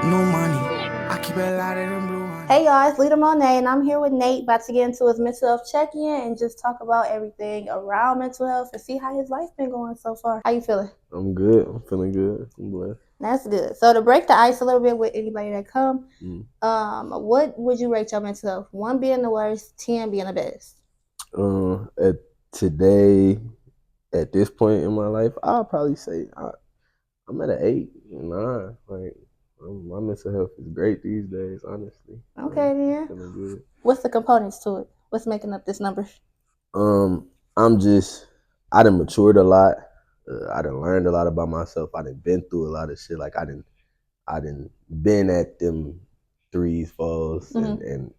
New money. I keep a lot of them blue ones. Hey y'all, it's Leader Monet, and I'm here with Nate, about to get into his mental health check-in and just talk about everything around mental health and see how his life been going so far. How you feeling? I'm good. I'm feeling good. I'm blessed. That's good. So to break the ice a little bit with anybody that come, what would you rate your mental health? 1 being the worst, 10 being the best. At today, at this point in my life, I'll probably say I'm at an 8, 9. Like my mental health is great these days, honestly. Okay, then. Feeling good. What's the components to it? What's making up this number? I done matured a lot. I done learned a lot about myself. I done been through a lot of shit. Like I done been at them 3s, 4s,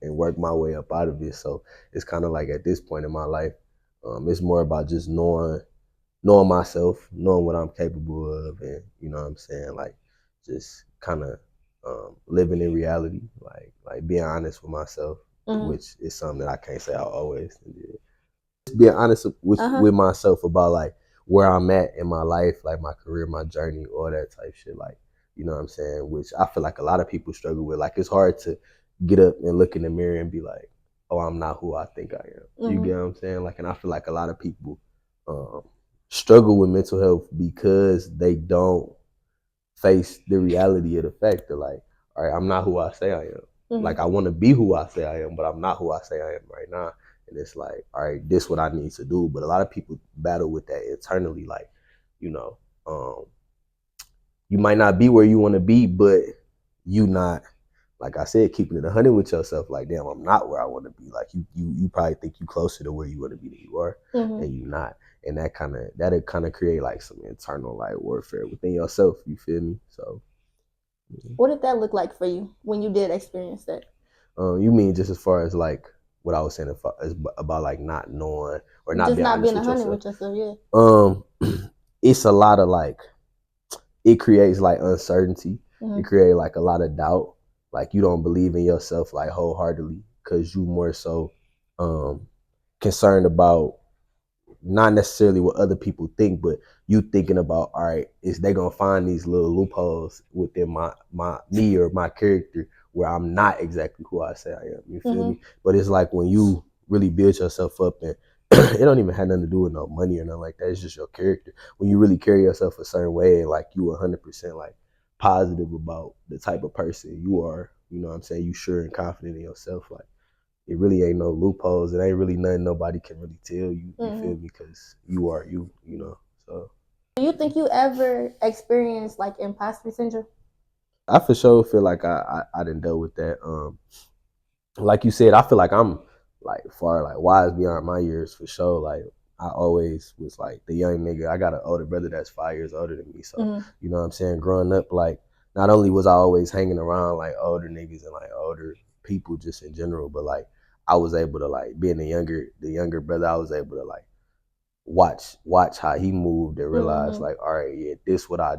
and worked my way up out of it. So it's kind of like at this point in my life, it's more about just knowing myself, knowing what I'm capable of, and you know what I'm saying, like just kind of living in reality, like being honest with myself, which is something that I can't say I always did. Just being honest with myself about like where I'm at in my life, like my career, my journey, all that type shit. Like, you know what I'm saying? Which I feel like a lot of people struggle with. Like it's hard to get up and look in the mirror and be like, oh, I'm not who I think I am. You get what I'm saying? Like, and I feel like a lot of people struggle with mental health because they don't face the reality of the fact that like, all right, I'm not who I say I am. Like I want to be who I say I am, but I'm not who I say I am right now. And it's like, all right, this is what I need to do. But a lot of people battle with that internally, like, you know, you might not be where you want to be, but you not, like I said, keeping it 100 with yourself. Like, damn, I'm not where I want to be. Like you probably think you closer to where you want to be than you are, and you not. And that'll kind of create like some internal like warfare within yourself. You feel me? So, what did that look like for you when you did experience that? You mean just as far as like what I was saying about like not knowing or not just being not honest being with 100 with yourself, yeah. It's a lot of like, it creates like uncertainty. It creates like a lot of doubt. Like you don't believe in yourself like wholeheartedly because you more so concerned about not necessarily what other people think, but you thinking about, all right, is they gonna find these little loopholes within me or my character where I'm not exactly who I say I am. You feel me? But it's like when you really build yourself up, and it don't even have nothing to do with no money or nothing like that. It's just your character. When you really carry yourself a certain way and like you 100% like positive about the type of person you are, you know what I'm saying? You sure and confident in yourself, like it really ain't no loopholes. It ain't really nothing nobody can really tell you. You feel me? Because you are you, you know. So, do you think you ever experienced like imposter syndrome? I for sure feel like I done dealt with that. Like you said, I feel like I'm like far like wise beyond my years for sure. Like I always was like the young nigga. I got an older brother that's 5 years older than me. So you know what I'm saying? Growing up, like not only was I always hanging around like older niggas and like older people just in general, but like I was able to like being the younger brother, I was able to like watch how he moved and realize like, all right, yeah, this what I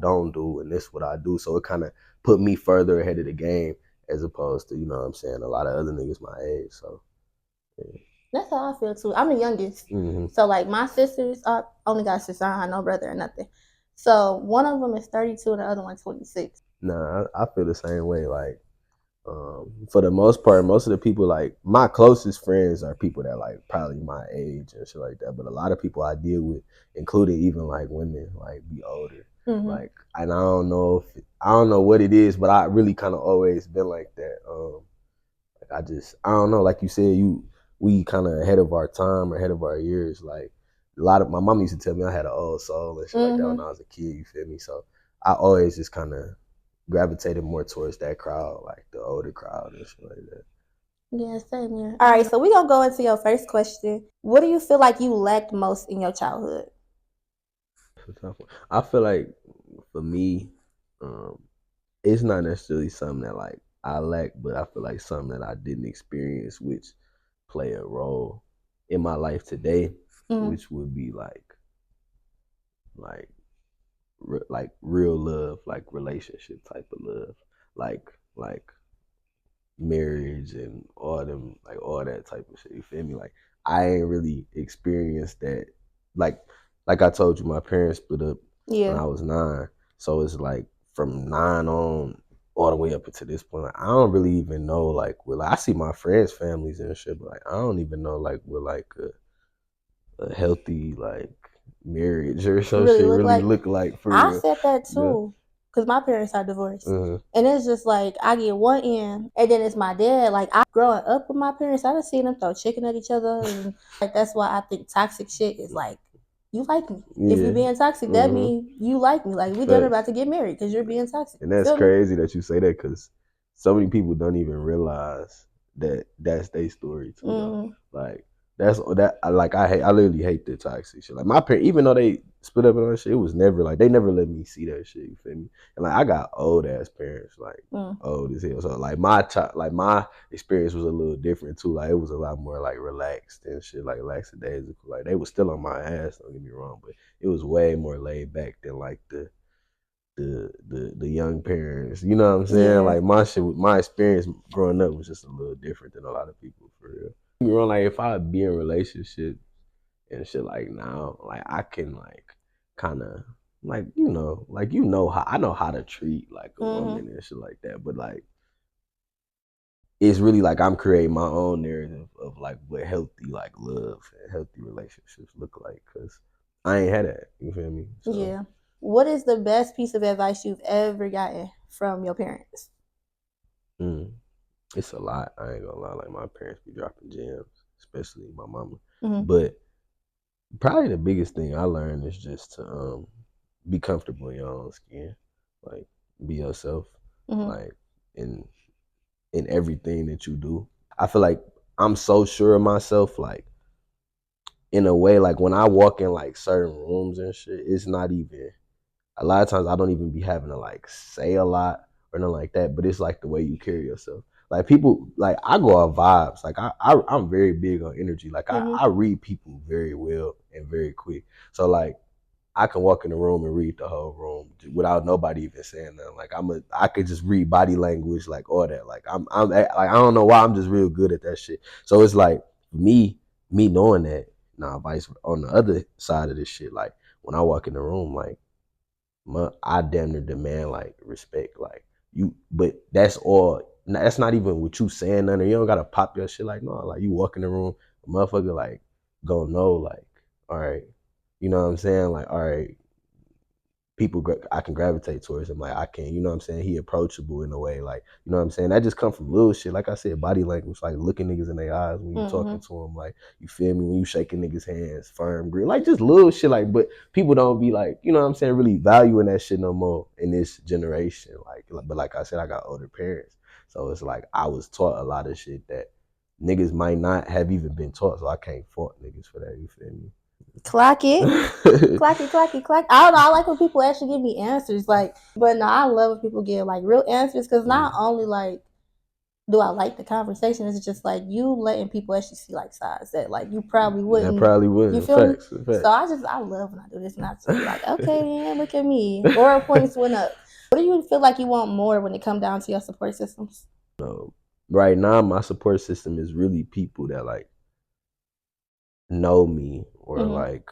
don't do and this what I do. So it kind of put me further ahead of the game as opposed to, you know what I'm saying, a lot of other niggas my age. So yeah. That's how I feel too. I'm the youngest. So like my sisters, I only got a sister, I don't have no brother or nothing. So one of them is 32 and the other one's 26. Nah, I feel the same way. Like, for the most part, most of the people, like my closest friends are people that like probably my age and shit like that. But a lot of people I deal with, including even like women, like be older. Like, and I don't know what it is, but I really kind of always been like that. Like I don't know. Like you said, we kind of ahead of our time or ahead of our years. Like a lot of my mom used to tell me I had an old soul and shit like that when I was a kid. You feel me? So I always just kind of gravitated more towards that crowd, like the older crowd and shit like that. Yeah, same here. All right, so we're going to go into your first question. What do you feel like you lacked most in your childhood? I feel like for me, it's not necessarily something that like I lack, but I feel like something that I didn't experience, which play a role in my life today, which would be like real love, like relationship type of love, like marriage and all them, like all that type of shit. You feel me? Like I ain't really experienced that. Like I told you, my parents split up when I was 9. So it's like from 9 on, all the way up until this point. Like, I don't really even know like with like I see my friends' families and shit, but like I don't even know like with like a healthy like marriage or some Really shit look really like. look like for I real. said that You know? too, because my parents are divorced. Uh-huh. And it's just like I get one end, and then it's my dad. Like I growing up with my parents, I done seen them throw chicken at each other, and like that's why I think toxic shit is like, you like me. If you Yeah. being toxic, that means you like me. Like we done Facts. about to get married because you're being toxic. And You that's feel me? crazy that you say that because so many people don't even realize that that's their story too, though. Mm-hmm. Like that's that. I literally hate the toxic shit. Like my parents, even though they split up and all that shit, it was never like they never let me see that shit. You feel me? And like I got old ass parents, like old as hell. So like my experience was a little different too. Like it was a lot more like relaxed and shit, like lackadaisical. Like they was still on my ass. Don't get me wrong, but it was way more laid back than like the young parents. You know what I'm saying? Yeah. Like my experience growing up was just a little different than a lot of people for real. You know, like if I be in relationships and shit like now, like I can like kind of like how I know how to treat like a woman and shit like that, but like it's really like I'm creating my own narrative of like what healthy like love and healthy relationships look like because I ain't had that. You feel me? So, Yeah. What is the best piece of advice you've ever gotten from your parents? It's a lot. I ain't gonna lie. Like my parents be dropping gems, especially my mama. Mm-hmm. But probably the biggest thing I learned is just to be comfortable in your own skin, like be yourself, like in everything that you do. I feel like I'm so sure of myself, like in a way, like when I walk in like certain rooms and shit, it's not even a lot of times I don't even be having to like say a lot or nothing like that, but it's like the way you carry yourself. Like people, like I go off vibes. Like I'm very big on energy. Like I read people very well and very quick. So like I can walk in the room and read the whole room without nobody even saying nothing. Like I could just read body language, like all that. Like I'm like I don't know why I'm just real good at that shit. So it's like me knowing that. Nah, vice on the other side of this shit. Like when I walk in the room, like I damn near demand like respect, like you. But that's all. That's not even what you saying. None of you don't gotta pop your shit. Like no, like you walk in the room, a motherfucker like go know like all right, you know what I'm saying? Like all right, people I can gravitate towards him. Like I can, you know what I'm saying? He approachable in a way, like you know what I'm saying. That just come from little shit. Like I said, body language, like looking niggas in their eyes when you talking to them, like you feel me when you shaking niggas' hands, firm grip, like just little shit. Like, but people don't be like, you know what I'm saying, really valuing that shit no more in this generation. Like, but like I said, I got older parents, so it's like I was taught a lot of shit that niggas might not have even been taught. So I can't fault niggas for that. You feel me? Clock it. Clocky, clocky, clock. I don't know. I like when people actually give me answers. Like, but no, I love when people give like real answers because not only like do I like the conversation, it's just like you letting people actually see like sides that like you probably wouldn't. That probably wouldn't. You feel Facts, me? facts. So I love when I do this and I just be like, okay, man, look at me. Aura points went up. What do you feel like you want more when it come down to your support systems? Right now, my support system is really people that like know me or like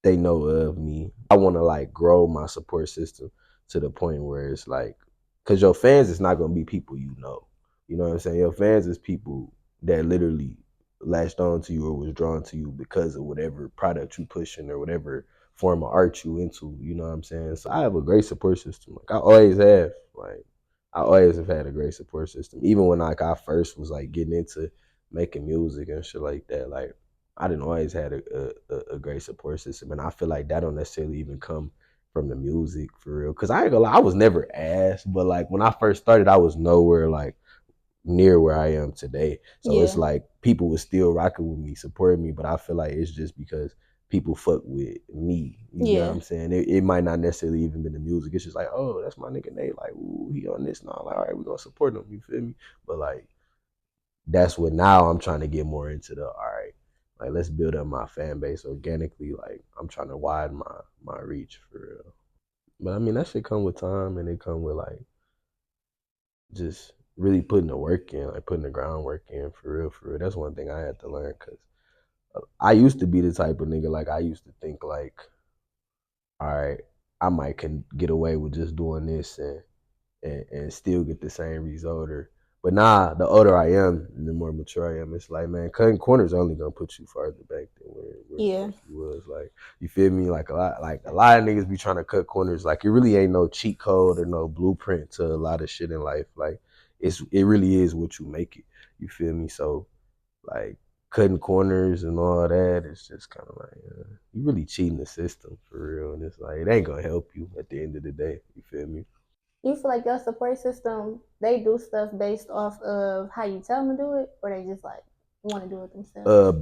they know of me. I want to like grow my support system to the point where it's like, cause your fans is not gonna be people you know. You know what I'm saying? Your fans is people that literally latched on to you or was drawn to you because of whatever product you pushing or whatever form of art you into. You know what I'm saying? So I have a great support system. Like I always have. Like I always have had a great support system. Even when like I first was like getting into making music and shit like that. Like I didn't always had a great support system, and I feel like that don't necessarily even come from the music for real. Cause I ain't gonna lie, I was never asked, but like when I first started, I was nowhere like near where I am today. So it's like people was still rocking with me, supporting me, but I feel like it's just because people fuck with me. You know what I'm saying? It might not necessarily even been the music. It's just like, oh, that's my nigga Nate. Like, ooh, he on this now. Like, all right, we're gonna support him. You feel me? But like that's what now I'm trying to get more into the all right. Like let's build up my fan base organically. Like I'm trying to widen my reach for real. But I mean that should come with time and it come with like just really putting the work in, like putting the groundwork in for real, for real. That's one thing I had to learn because I used to be the type of nigga like I used to think like, all right, I might can get away with just doing this and still get the same result. But nah, the older I am and the more mature I am, it's like, man, cutting corners only gonna put you farther back than where the Yeah. fuck you was. Like, you feel me? Like a lot of niggas be trying to cut corners. Like, it really ain't no cheat code or no blueprint to a lot of shit in life. Like, it really is what you make it. You feel me? So, like, cutting corners and all that, it's just kind of like, you really cheating the system for real. And it's like, it ain't gonna help you at the end of the day. You feel me? You feel like your support system, they do stuff based off of how you tell them to do it, or they just like want to do it themselves?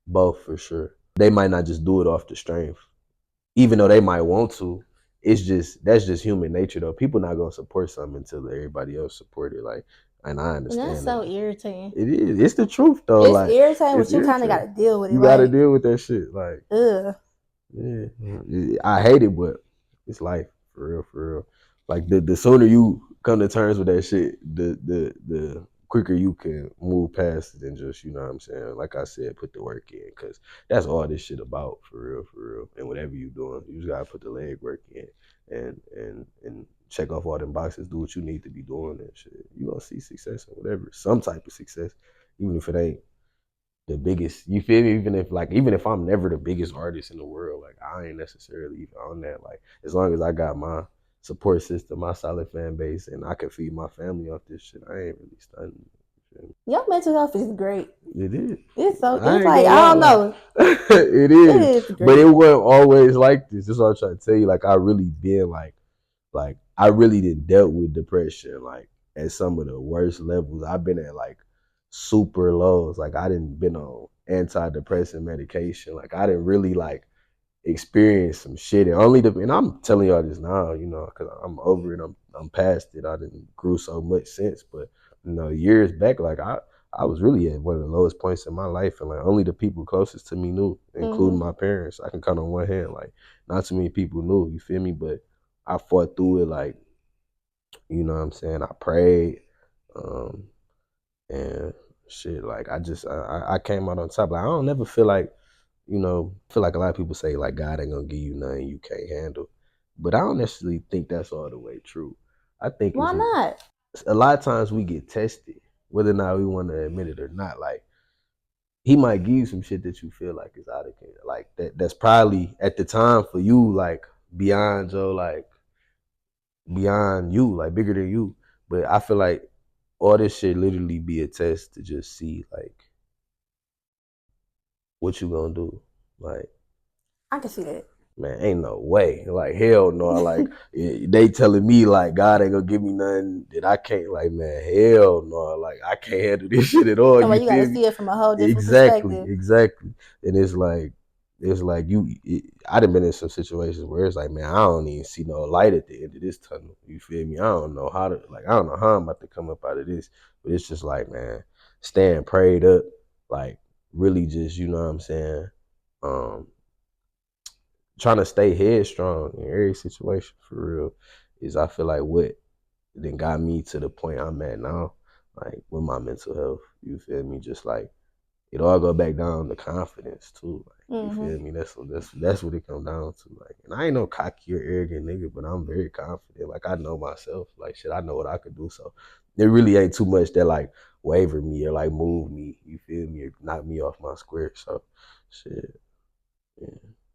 Both for sure. They might not just do it off the strength, even though they might want to. It's just, that's just human nature though. People not gonna support something until everybody else support it. Like, and I And that's understand so that. irritating. It is. It's the truth though. It's Like, irritating, it's but you kind of got irritating. to deal with it. You got to Like, deal with that shit. Like, ugh. yeah, I hate it, but it's life for real, for real. Like, the sooner you come to terms with that shit, the quicker you can move past it and just, you know what I'm saying. Like I said, put the work in, because that's all this shit about, for real, for real. And whatever you doing, you just gotta put the leg work in and check off all them boxes, do what you need to be doing and shit. You gonna see success or whatever, some type of success, even if it ain't the biggest. You feel me? Even if I'm never the biggest artist in the world, like, I ain't necessarily even on that. Like, as long as I got my support system, my solid fan base, and I can feed my family off this shit, I ain't really stunning. Your mental health is great. It is. It's so, I it's ain't like, gonna I don't lie. know. It It is. is But it great. wasn't always like this. This is what I'm trying to tell you. Like, I really been like I really did dealt with depression like at some of the worst levels. I've been at like super lows. Like, I didn't been on antidepressant medication. Like, I didn't really like experience some shit. And I'm telling y'all this now, you know, because I'm over it. I'm past it. I didn't grew so much since. But, you know, years back, like, I was really at one of the lowest points in my life, and like only the people closest to me knew, including my parents. I can count on one hand. Like, not too many people knew. You feel me? But I fought through it. Like, you know what I'm saying? I prayed, um, and shit. Like, I came out on top. Like, I don't never feel like, you know, feel like a lot of people say like God ain't gonna give you nothing you can't handle, but I don't necessarily think that's all the way true. I think Why not? a lot of times we get tested, whether or not we want to admit it or not. Like, he might give you some shit that you feel like is out of control, like that's probably at the time for you, like beyond Joe, like beyond you, like bigger than you. But I feel like all this shit literally be a test to just see like what you gonna do. Like, I can see that. man, ain't no way. Like, hell no. Like, they telling me like God ain't gonna give me nothing that I can't. Like, man, hell no. Like, I can't handle this shit at all. Somebody, You you got to feel me? see it from a whole different Exactly, perspective. exactly. And it's like I done been in some situations where it's like, man, I don't even see no light at the end of this tunnel. You feel me? I don't know I don't know how I'm about to come up out of this. But it's just like, man, staying prayed up, like really just, you know what I'm saying? Um, Trying to stay headstrong in every situation for real is, I feel like, what then got me to the point I'm at now, like with my mental health. You feel me? Just like it all go back down to confidence too. Like, you feel me? That's what it comes down to. Like, and I ain't no cocky or arrogant nigga, but I'm very confident. Like, I know myself. Like, shit, I know what I could do. So there really ain't too much that like waver me or like move me. You feel me? Or knock me off my square. So shit. Yeah.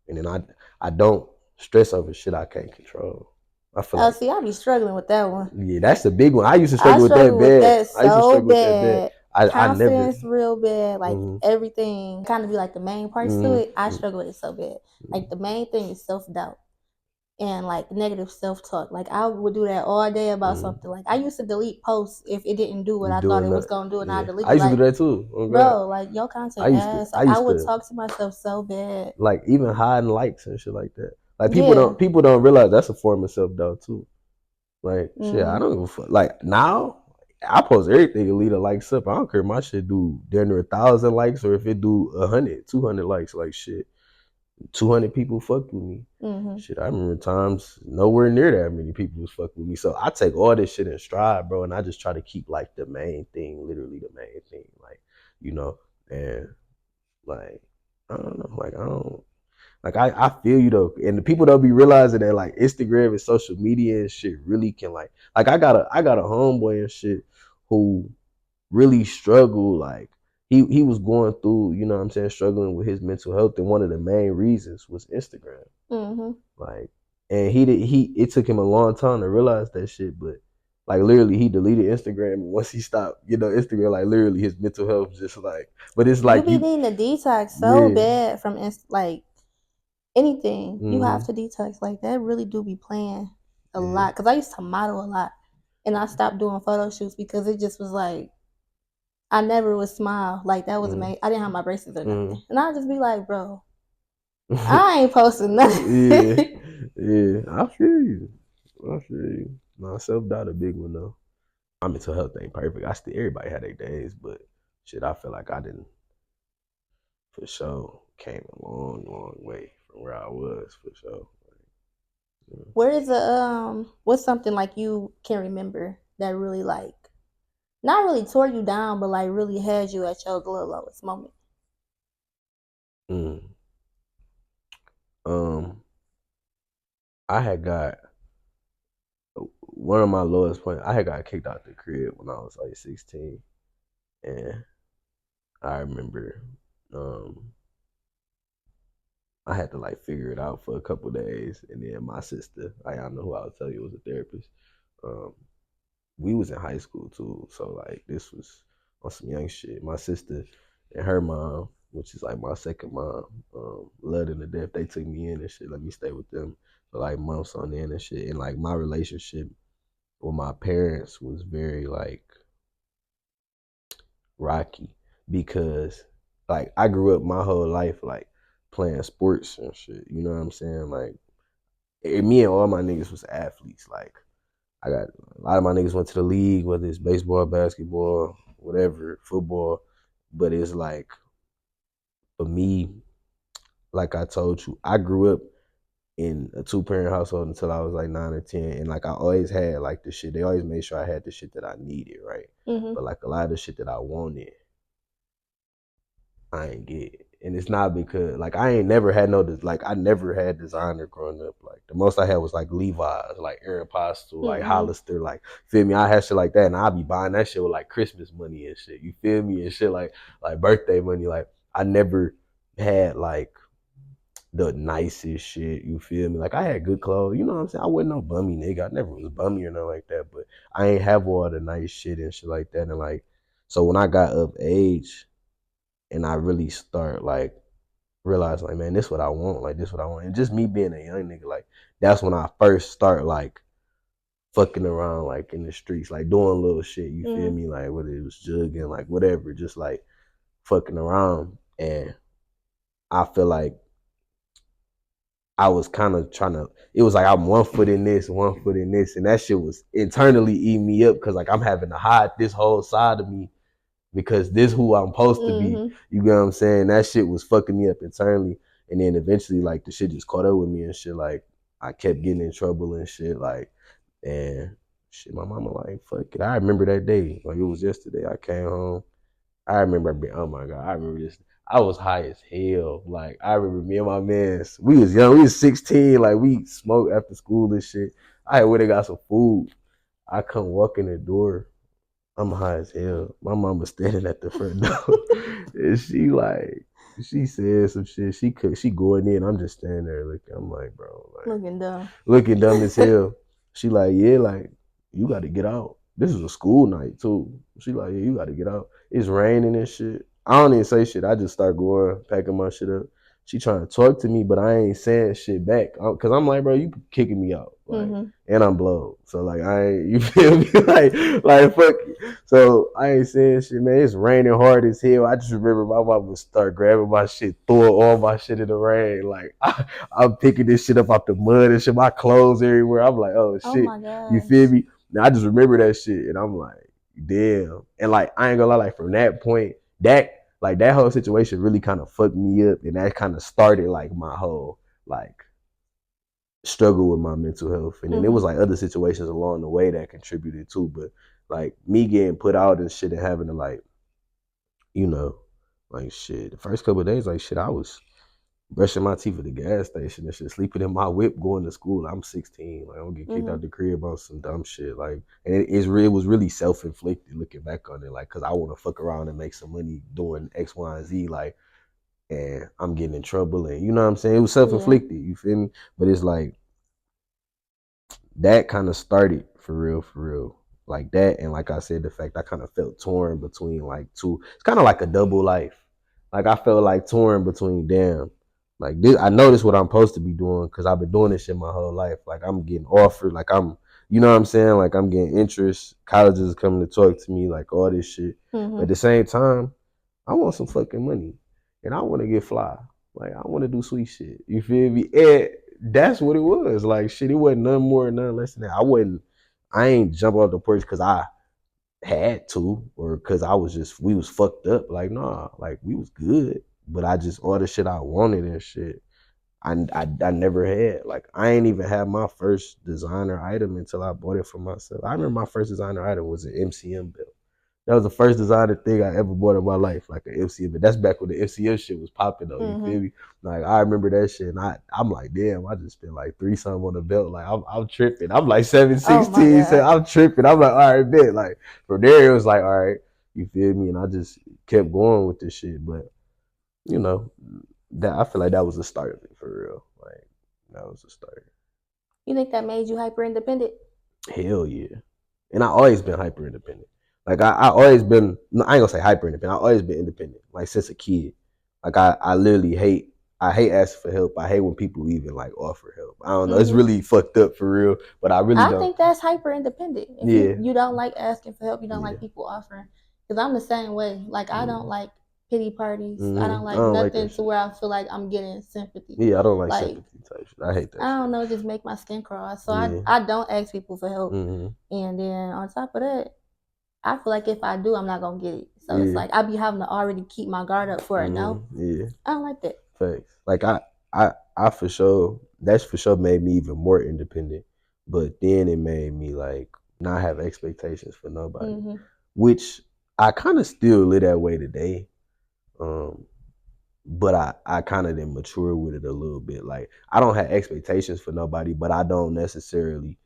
And then I don't stress over shit I can't control. I feel like, See, I be struggling with that one. yeah, that's the big one. I used to I struggle with that struggle with bad. that I used to so struggle with that bad. bad. I never. Confidence real bad. Like Mm-hmm, everything kind of be like the main parts to it. I mm-hmm, struggle with it so bad. Like the main thing is self-doubt and like negative self-talk. Like I would do that all day about mm-hmm. something. Like I used to delete posts if it didn't do what You I thought doing it was that? gonna do, and I Yeah, I deleted. used to do Like, that too. Oh God, bro, like your I content used to. ass. I Like I used would to talk to myself so bad. like even hiding likes and shit like that. Like, Yeah. people don't realize that's a form of self doubt too. Like, shit, I Mm-hmm. don't give a fuck. Like, now, I post everything and leave a likes up. I don't care if my shit do damn near 1,000 likes or if it do 100, 200 likes. Like, shit, 200 people fucked with me. Mm-hmm. Shit, I remember times nowhere near that many people was fucking with me. So I take all this shit in stride, bro, and I just try to keep like the main thing, literally the main thing, like, you know, and like, I don't know, like, Like I feel you though, and the people don't be realizing that like Instagram and social media and shit really can like I got a homeboy and shit who really struggled. Like he was going through, you know what I'm saying, struggling with his mental health, and one of the main reasons was Instagram. Mm-hmm. Like, and he it took him a long time to realize that shit, but like literally he deleted Instagram, and once he stopped, you know, Instagram, like literally his mental health just like, but it's You like be you, needing to detox so yeah, bad from like anything. You have mm-hmm, to detox. Like that really do be playing a yeah, lot. Cause I used to model a lot, and I stopped doing photo shoots because it just was like I never would smile. Like that was mm-hmm, amazing. I didn't have my braces or mm-hmm. nothing, and I'd just be like, bro, I ain't posting Yeah, nothing. yeah, I feel you. I feel you. No, self doubt a big one though. My mental health ain't perfect. I still everybody had their days, but shit, I feel like I didn't for sure came a long, long way from where I was for sure. Yeah. Where is what's something like you can remember that really like not really tore you down, but like really had you at your lowest moment? Mm. Um, I had got one of my lowest points. I had got kicked out the crib when I was like 16, and I remember um I had to like figure it out for a couple days, and then my sister, I don't know who I was telling you was a therapist. Um, we was in high school too, so like this was on some young shit. My sister and her mom, which is like my second mom, loved her to death. They took me in and shit, let me stay with them for like months on end and shit. And like my relationship with my parents was very like rocky because like I grew up my whole life like playing sports and shit. You know what I'm saying? Like me and all my niggas was athletes. Like I got a lot of my niggas went to the league, whether it's baseball, basketball, whatever, football. But it's like for me, like I told you, I grew up in a 2-parent household until I was like 9 or 10, and like I always had like the shit. They always made sure I had the shit that I needed, right? Mm-hmm. But like a lot of the shit that I wanted, I ain't get. And it's not because like I ain't never had no like I never had designer growing up. Like the most I had was like Levi's, like Aeropostale, like Mm-hmm. Hollister, like feel me. I had shit like that, and I'd be buying that shit with like Christmas money and shit. You feel me and shit like birthday money. Like I never had like the nicest shit. You feel me? Like I had good clothes. You know what I'm saying? I wasn't no bummy nigga. I never was bummy or nothing like that. But I ain't have all the nice shit and shit like that. And like so when I got of age and I really start like realize like, man, this what I want, like this what I want. And just me being a young nigga, like that's when I first start like fucking around like in the streets, like doing little shit, you feel Mm-hmm. me? Like whether it was jugging, like whatever, just like fucking around. And I feel like I was kind of trying to, it was like I'm 1 foot in this, 1 foot in this, and that shit was internally eating me up because like I'm having to hide this whole side of me because this who I'm supposed to be. Mm-hmm. You get what I'm saying? That shit was fucking me up internally. And then eventually like the shit just caught up with me and shit. Like I kept getting in trouble and shit. Like, and shit, my mama like, fuck it. I remember that day. Like it was yesterday. I came home. I remember being, oh my God, I remember this. I was high as hell. Like I remember me and my mans, we was young, we was 16, like we smoked after school and shit. I had went and got some food. I come walk in the door. I'm high as hell. My mama standing at the front door, and she said some shit. She going in. I'm just standing there looking. I'm like, bro, like Looking dumb. looking dumb as hell. She like, yeah, like you got to get out. This is a school night too. She like, yeah, you got to get out. It's raining and shit. I don't even say shit. I just start going, packing my shit up. She trying to talk to me, but I ain't saying shit back. Cause I'm like, bro, you kicking me out, like, Mm-hmm. and I'm blowed. So like, I ain't, you feel me, like fuck. You. So I ain't saying shit, man. It's raining hard as hell. I just remember my mom would start grabbing my shit, throwing all my shit in the rain. Like I'm picking this shit up off the mud and shit. My clothes everywhere. I'm like, oh Oh shit, my you feel gosh. me? Now I just remember that shit, and I'm like, damn. And like, I ain't gonna lie, like from that point, that whole situation really kind of fucked me up, and that kind of started like my whole like struggle with my mental health. And then it Mm-hmm. was like other situations along the way that contributed too. But like me getting put out and shit and having to like, you know, like shit. The first couple of days, like shit, I was brushing my teeth at the gas station and shit, sleeping in my whip, going to school. I'm 16. Like, I don't get kicked out the crib on some dumb shit. Like, and it was really self-inflicted looking back on it. Like, cause I want to fuck around and make some money doing X, Y, and Z. Like, and I'm getting in trouble, and you know what I'm saying? It was self-inflicted. You feel me? But it's like that kind of started for real. Like that, and like I said, the fact I kind of felt torn between like two. It's kind of like a double life. Like I felt like torn between damn. Like this, I know this what I'm supposed to be doing because I've been doing this shit my whole life. Like I'm getting offered, like I'm, you know what I'm saying? Like I'm getting interest. Colleges is coming to talk to me, like all this shit. But at the same time, I want some fucking money, and I want to get fly. Like I want to do sweet shit. You feel me? And that's what it was. Like shit, it wasn't none more, none less than that. I ain't jump off the porch because I had to or because we was fucked up. Like nah, like we was good, but I just all the shit I wanted and shit. I never had. Like I ain't even had my first designer item until I bought it for myself. I remember my first designer item was an MCM belt. That was the first designer thing I ever bought in my life, like an MCM. But that's back when the MCM shit was popping though. You feel me? Like I remember that shit, and I'm like, damn, I just spent like 3 something on the belt. Like I'm tripping. I'm like 716, so I'm tripping. I'm like, all right, bet. Like from there, it was like, all right, you feel me? And I just kept going with this shit. But you know, that I feel like that was the start of it for real. Like that was the start. You think that made you hyper independent? Hell yeah. And I always been hyper independent. Like I always been, no, I ain't gonna say hyper independent. I always been independent, like since a kid. Like I literally I hate asking for help. I hate when people even like offer help. I don't know. It's really fucked up for real. But I think that's hyper independent. If you don't like asking for help, you don't like people offering. Because I'm the same way. Like I don't like pity parties. I don't like nothing to where I feel like I'm getting sympathy. Yeah, I don't like sympathy type shit. I hate that. I don't know, just make my skin crawl. So I don't ask people for help. And then on top of that, I feel like if I do, I'm not gonna get it. So it's like I be having to already keep my guard up for a no. Yeah, I don't like that. Facts. Like I for sure, that's for sure made me even more independent. But then it made me like not have expectations for nobody, which I kind of still live that way today. But I kind of didn't mature with it a little bit. Like I don't have expectations for nobody, but I don't necessarily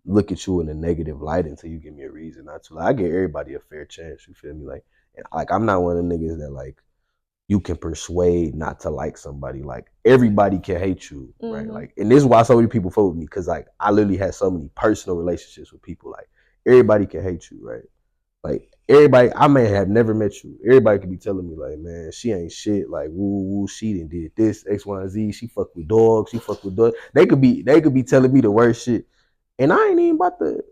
look at you in a negative light until you give me a reason not to. Like, I give everybody a fair chance. You feel me? Like I'm not one of the niggas that like you can persuade not to like somebody. Like everybody can hate you, right? Like, and this is why so many people fuck with me, because like I literally had so many personal relationships with people. Like everybody can hate you, right? Like everybody, I may have never met you. Everybody could be telling me like, man, she ain't shit. Like, woo, she done did this X, Y, and Z. She fuck with dogs. She fuck with dogs. They could be telling me the worst shit, and I ain't even about to.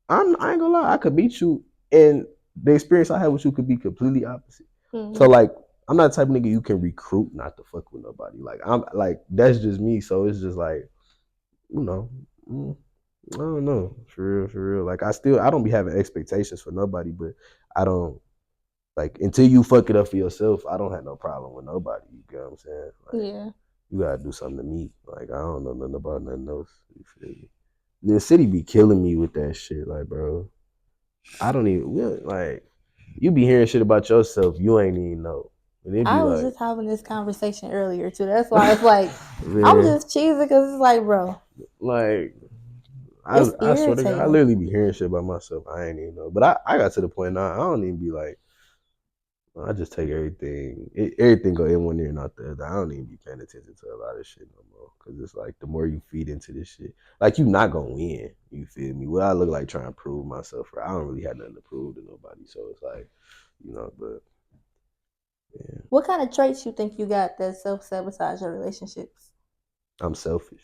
I ain't gonna lie. I could beat you, and the experience I had with you could be completely opposite. So like, I'm not the type of nigga you can recruit not to fuck with nobody. Like I'm like that's just me. So it's just like, you know. I don't know, for real. Like I don't be having expectations for nobody, but I don't like until you fuck it up for yourself. I don't have no problem with nobody. You get what I'm saying? Like, you gotta do something to me. Like I don't know nothing about nothing else. You feel me? The city be killing me with that shit. Like, bro, I don't even like. You be hearing shit about yourself you ain't even know. I was just having this conversation earlier too. That's why it's like I'm just cheesing because it's like, bro, like. I swear to God, I literally be hearing shit about myself. I ain't even know. But I got to the point now, I don't even be like, I just take everything. Everything go in one ear and out the other. I don't even be paying attention to a lot of shit no more. Because it's like, the more you feed into this shit, like, you not going to win. You feel me? What I look like trying to prove myself, right? I don't really have nothing to prove to nobody. So it's like, you know, but, yeah. What kind of traits you think you got that self-sabotage your relationships? I'm selfish.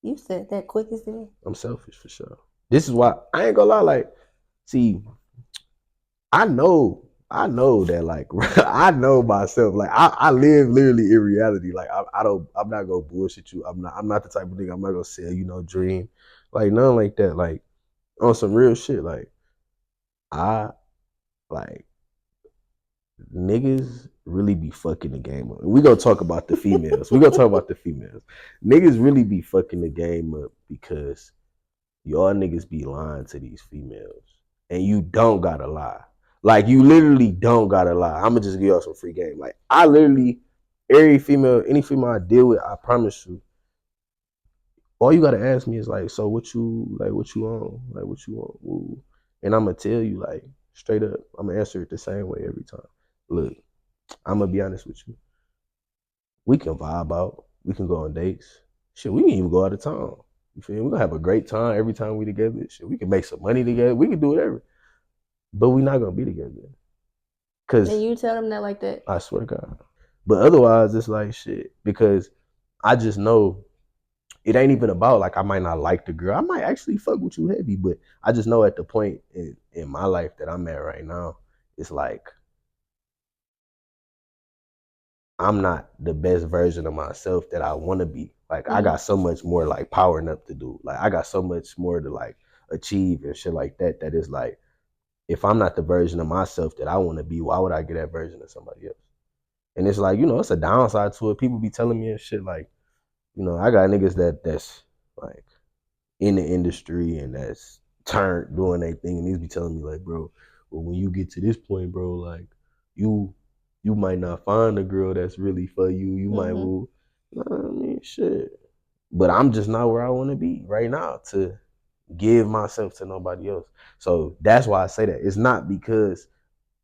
You said that quick as that. I'm selfish for sure. This is why I ain't gonna lie. Like, see, I know that. Like, I know myself. Like, I live literally in reality. Like, I'm not gonna bullshit you. I'm not the type of nigga. I'm not gonna sell you no dream. Like, nothing like that. Like, on some real shit. Like, niggas really be fucking the game up. We gonna talk about the females. Niggas really be fucking the game up because y'all niggas be lying to these females. And you don't gotta lie. Like, you literally don't gotta lie. I'ma just give y'all some free game. Like, I literally any female I deal with, I promise you, all you gotta ask me is like, so what you on? Like what you want? Woo. And I'm gonna tell you like straight up, I'm gonna answer it the same way every time. Look, I'm gonna be honest with you. We can vibe out. We can go on dates. Shit, we can even go out of town. You feel me? We're gonna have a great time every time we together. Shit, we can make some money together. We can do whatever. But we're not gonna be together. Cause And you tell them that like that. I swear to God. But otherwise it's like shit. Because I just know it ain't even about like I might not like the girl. I might actually fuck with you heavy, but I just know at the point in my life that I'm at right now, it's like I'm not the best version of myself that I want to be. Like I got so much more like powering up to do. Like I got so much more to like achieve and shit like that. That is like, if I'm not the version of myself that I want to be, why would I get that version of somebody else? And it's like, it's a downside to it. People be telling me and shit like, I got niggas that's like in the industry and that's turned doing their thing, and these be telling me like, bro, well, when you get to this point, bro, like you might not find a girl that's really for you. You might will. I mean, shit. But I'm just not where I want to be right now to give myself to nobody else. So that's why I say that. It's not because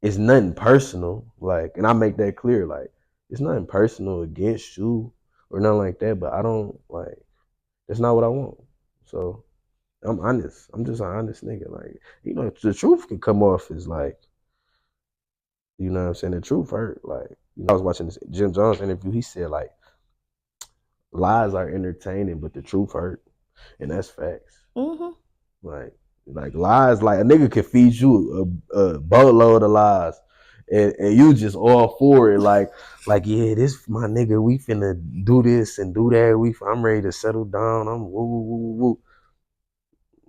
it's nothing personal, like, and I make that clear, like, it's nothing personal against you or nothing like that, but I don't, like, that's not what I want. So I'm honest. I'm just an honest nigga. Like, the truth can come off as like, you know what I'm saying? The truth hurt. Like, I was watching this Jim Jones interview. He said, like, lies are entertaining, but the truth hurt. And that's facts. Like lies, like a nigga can feed you a boatload of lies. And you just all for it, like yeah, this my nigga, we finna do this and do that. I'm ready to settle down. I'm woo woo woo woo.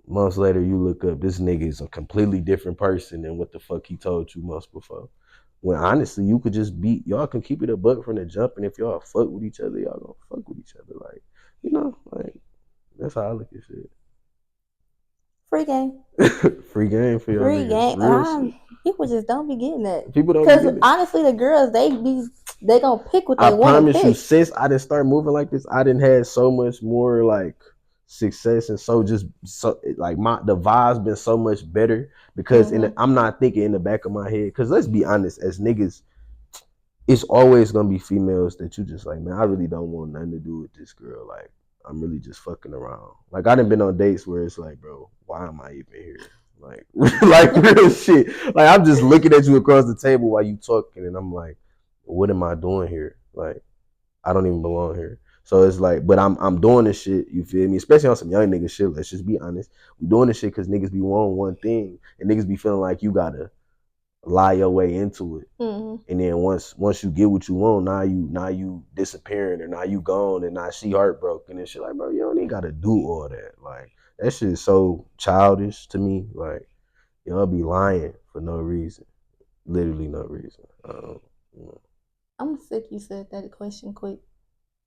Months later, you look up, this nigga is a completely different person than what the fuck he told you months before. When honestly, you could just be, y'all can keep it a buck from the jump, and if y'all fuck with each other, y'all gonna fuck with each other. Like, like, that's how I look at shit. Free game. Free game for y'all Free niggas. game. People just don't be getting that. People don't be getting it. Because honestly, the girls, they gonna pick what they want to pick. I promise you, since I didn't start moving like this, I didn't have so much more like success, and so like the vibe's been so much better because I'm not thinking in the back of my head. Because let's be honest, as niggas, it's always gonna be females that you just like, man, I really don't want nothing to do with this girl. Like, I'm really just fucking around. Like, I done been on dates where it's like, bro, why am I even here? Like, like real shit. Like, I'm just looking at you across the table while you talking, and I'm like, what am I doing here? Like, I don't even belong here. So it's like, but I'm doing this shit, you feel me? Especially on some young nigga shit, let's just be honest. We doing this shit because niggas be wanting one thing, and niggas be feeling like you gotta lie your way into it. And then once you get what you want, now you disappearing, or now you gone, and now she heartbroken and shit. Like, bro, you don't even gotta do all that. Like, that shit is so childish to me. Like, y'all be lying for no reason. Literally no reason. I'm sick you said that question quick.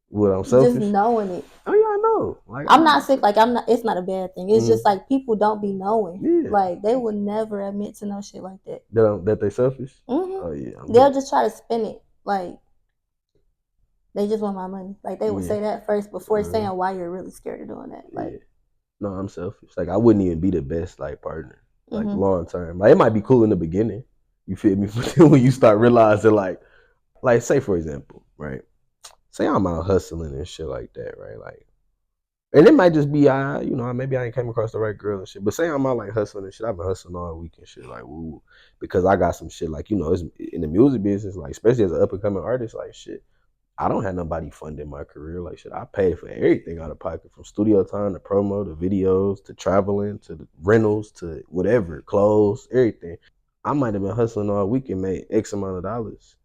What, I'm selfish? Just knowing it. Oh yeah, I know. Like, I'm not sick. Like, I'm not. It's not a bad thing. It's just like people don't be knowing. Yeah. Like, they would never admit to no shit like that. That they selfish. Oh yeah. They'll just try to spin it like they just want my money. Like, they would say that first before saying why you're really scared of doing that. Like, no, I'm selfish. Like, I wouldn't even be the best like partner. Like, long term. Like, it might be cool in the beginning. You feel me? But then when you start realizing like say for example, right? Say I'm out hustling and shit like that, right? Like, and it might just be maybe I ain't came across the right girl and shit. But say I'm out like hustling and shit. I've been hustling all week and shit, like, woo, because I got some shit like, it's in the music business, like, especially as an up and coming artist, like, shit, I don't have nobody funding my career. Like, shit, I pay for everything out of pocket, from studio time to promo to videos to traveling to the rentals to whatever, clothes, everything. I might have been hustling all week and made X amount of dollars.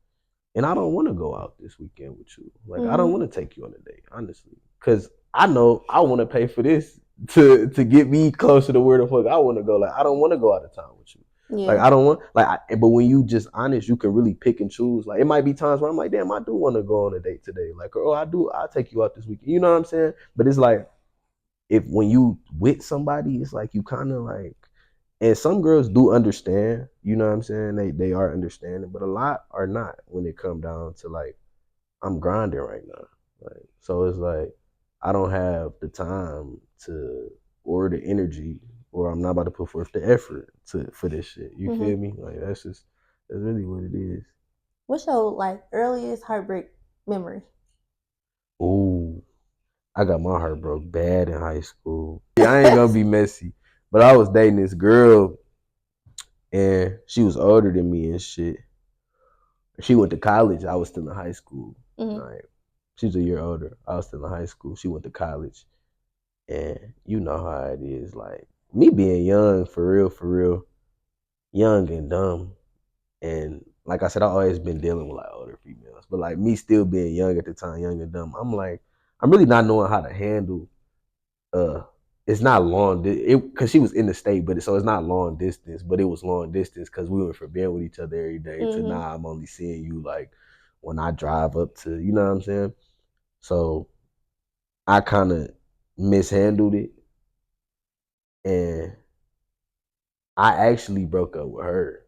And I don't want to go out this weekend with you. Like, I don't want to take you on a date, honestly. Because I know I want to pay for this to get me closer to where the fuck I want to go. Like, I don't want to go out of town with you. Yeah. Like, I don't want, but when you just honest, you can really pick and choose. Like, it might be times where I'm like, damn, I do want to go on a date today. Like, I'll take you out this weekend. You know what I'm saying? But it's like, when you with somebody, it's like you kind of like, and some girls do understand, you know what I'm saying? They are understanding, but a lot are not when it come down to like I'm grinding right now. Like, so it's like I don't have the time to or the energy, or I'm not about to put forth the effort for this shit. You feel me? Like that's really what it is. What's your like earliest heartbreak memory? Ooh, I got my heart broke bad in high school. Yeah, I ain't gonna be messy, but I was dating this girl, and she was older than me and shit. She went to college. I was still in high school. Like, she's a year older. I was still in high school. She went to college. And you know how it is. Like, me being young, for real, young and dumb. And like I said, I always been dealing with like older females. But like me still being young at the time, young and dumb, I'm like, I'm really not knowing how to handle it's not long because she was in the state, but so it's not long distance, but it was long distance because we went from being with each other every day to now I'm only seeing you like when I drive up to, you know what I'm saying? So I kind of mishandled it, and I actually broke up with her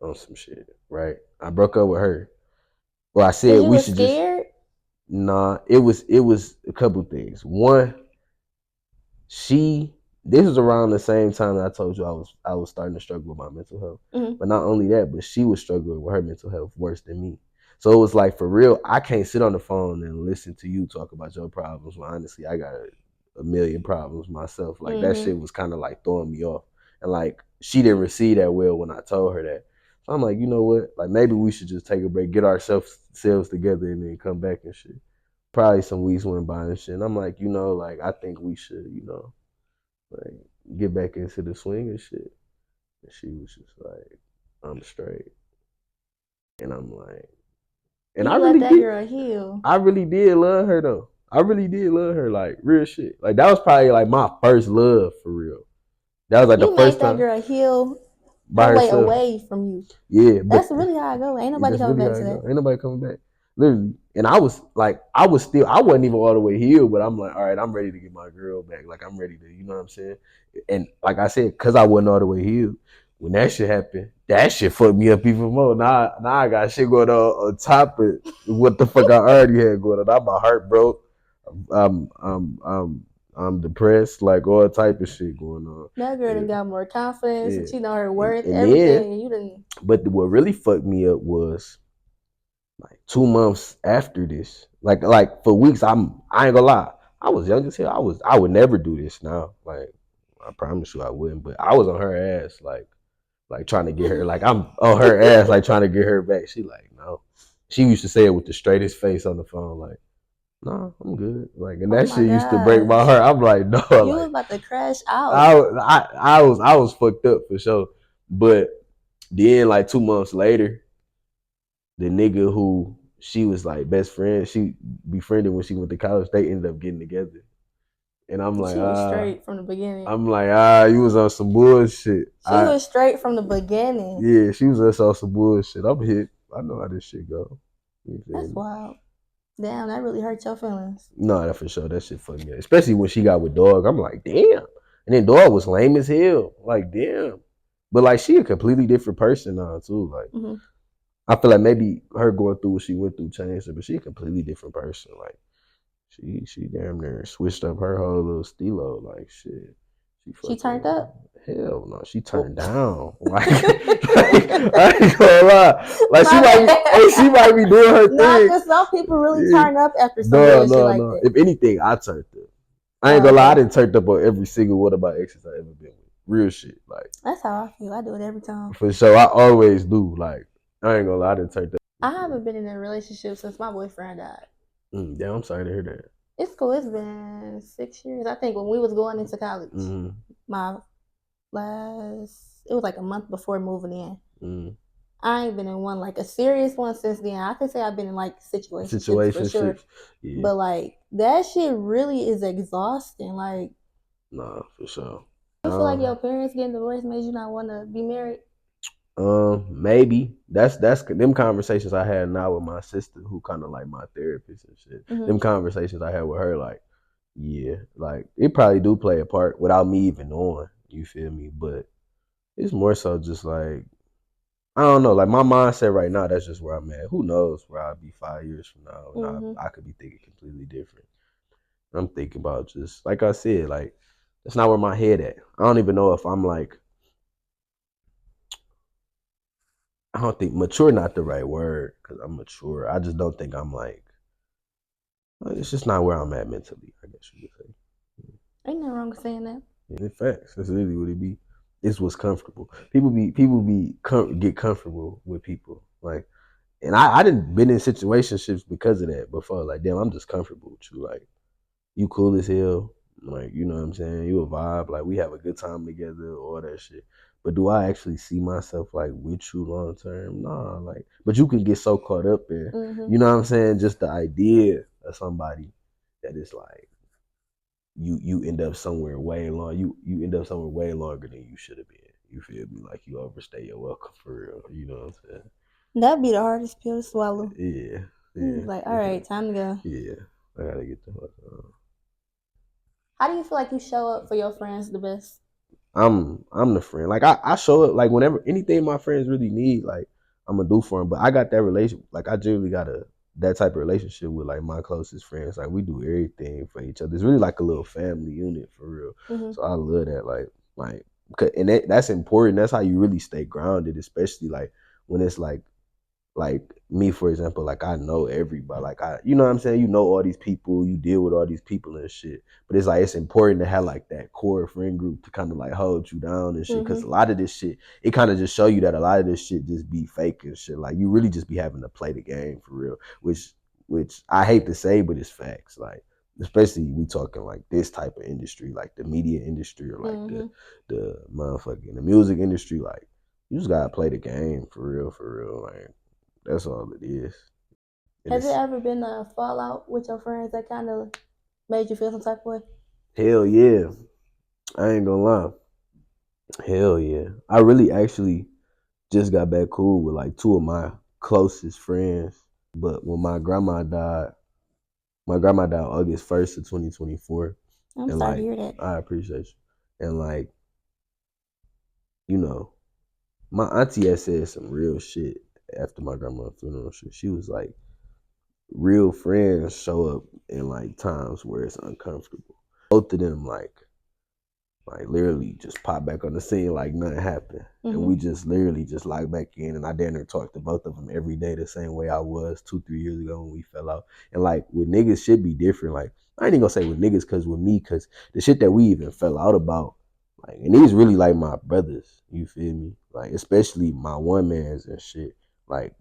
on some shit, right? I broke up with her. Well, I said you we was should scared? nah, it was a couple things. One, this was around the same time that I told you I was starting to struggle with my mental health. But not only that, but she was struggling with her mental health worse than me. So it was like, for real, I can't sit on the phone and listen to you talk about your problems when honestly I got a million problems myself. Like that shit was kind of like throwing me off. And like she didn't receive that well when I told her that. So I'm like, you know what? Like maybe we should just take a break, get ourselves together, and then come back and shit. Probably some weeks went by and shit. And I'm like, like I think we should, like get back into the swing and shit. And she was just like, I'm straight. And I'm like, and You let that girl heal. I really did love her though. I really did love her, like real shit. Like that was probably like my first love for real. That was like You the first made that time girl heal by her way herself. away from you. Yeah, That's but really how I go. Ain't nobody that's coming really back how to it go. that. Ain't nobody coming back. Literally. And I was like, I wasn't even all the way healed, but I'm like, all right, I'm ready to get my girl back. Like I'm ready to, you know what I'm saying? And like I said, cause I wasn't all the way healed, when that shit happened, that shit fucked me up even more. Now I got shit going on top of what the fuck I already had going on. Now my heart broke. I'm I'm I'm I'm depressed, like all type of shit going on. That girl done got more confidence, and she know her worth, And everything. then, And you done. but what really fucked me up was like 2 months after this. Like for weeks, I ain't gonna lie. I was young as hell. I would never do this now. Like I promise you I wouldn't. But I was on her ass, like trying to get her. Like I'm on her ass, like trying to get her back. She like, no. She used to say it with the straightest face on the phone, like, no, I'm good. Like, and that shit used to break my heart. I'm like, no, You like was about to crash out. I was fucked up for sure. But then like 2 months later, the nigga who she was like best friend, she befriended when she went to college, they ended up getting together. And I'm like, she was straight from the beginning. I'm like, you was on some bullshit. She was straight from the beginning. Yeah, she was just on some bullshit. I'm hit. I know how this shit go. That's wild. Damn, that really hurt your feelings. No, that for sure. That shit fucked me up. Especially when she got with Dog. I'm like, damn. And then Dog was lame as hell. Like, damn. But like, she a completely different person now too. Like, I feel like maybe her going through what she went through changed her, but she a completely different person. Like, she damn near switched up her whole little stilo. Like, shit. She turned up? Hell no, she turned down. Like, I ain't gonna lie. Like she might be doing her thing. No, because some people really turn up after some shit like that. If anything, I turned up. I ain't gonna lie, I didn't turn up on every single one of my exes I ever been with. Real shit. Like, that's how I feel. I do it every time. For sure, I always do. Like, I ain't gonna lie, I didn't turn up. I haven't been in a relationship since my boyfriend died. Yeah, I'm sorry to hear that. It's cool. It's been 6 years. I think when we was going into college, my it was like a month before moving in. I ain't been in one like a serious one since then. I could say I've been in like situationships for sure. Yeah. But like that shit really is exhausting. Like, nah, for sure. You feel like your parents getting divorced made you not want to be married? Maybe that's them conversations I had now with my sister, who kind of like my therapist and shit. Them conversations I had with her, like, yeah, like it probably do play a part without me even knowing. You feel me? But it's more so just like I don't know. Like my mindset right now, that's just where I'm at. Who knows where I'll be 5 years from now? And I could be thinking completely different. I'm thinking about just like I said, like that's not where my head at. I don't even know if I'm like I don't think mature not the right word because I'm mature. I just don't think I'm like it's just not where I'm at mentally. I guess you could say. Ain't nothing wrong with saying that. In facts, that's literally what it be. It's what's comfortable. Get comfortable with people like. And I didn't been in situationships because of that before. Like, damn, I'm just comfortable with you. Like, you cool as hell. Like, you know what I'm saying? You a vibe. Like, we have a good time together, all that shit. But do I actually see myself like with you long term? Nah, like, but you can get so caught up in, you know what I'm saying? Just the idea of somebody that is like you end up somewhere way long. You end up somewhere way longer than you should have been. You feel me? Like you overstay your welcome for real. You know what I'm saying? That'd be the hardest pill to swallow. Yeah. Like, all right, time to go. Yeah. I gotta get the fuck on. How do you feel like you show up for your friends the best? I'm the friend. Like I show up like whenever anything my friends really need, like I'm gonna do for them. But I got that relation. Like I generally got that type of relationship with like my closest friends. Like we do everything for each other. It's really like a little family unit for real. So I love that. Like, and that's important. That's how you really stay grounded, especially like when it's like me, for example, like I know everybody. Like you know what I'm saying? You know all these people, you deal with all these people and shit. But it's like it's important to have like that core friend group to kind of like hold you down and shit. Because a lot of this shit, it kind of just show you that a lot of this shit just be fake and shit. Like you really just be having to play the game for real. Which I hate to say, but it's facts. Like especially we talking like this type of industry, like the media industry or like the motherfucking the music industry. Like you just gotta play the game for real. Like that's all it is. Has it ever been a fallout with your friends that kind of made you feel some type of way? Hell yeah. I ain't gonna lie. Hell yeah. I really actually just got back cool with like two of my closest friends. But when my grandma died August 1st of 2024. I'm and sorry like to hear that. I appreciate you. And like, you know, my auntie had said some real shit after my grandma's funeral. She was like, real friends show up in like times where it's uncomfortable. Both of them like literally just pop back on the scene like nothing happened. And we just literally just locked back in, and I damn near talk to both of them every day the same way I was 2-3 years ago when we fell out. And like with niggas should be different. Like I ain't even gonna say with niggas cause with me, cause the shit that we even fell out about, like, and these really like my brothers, you feel me? Like especially my one mans and shit. Like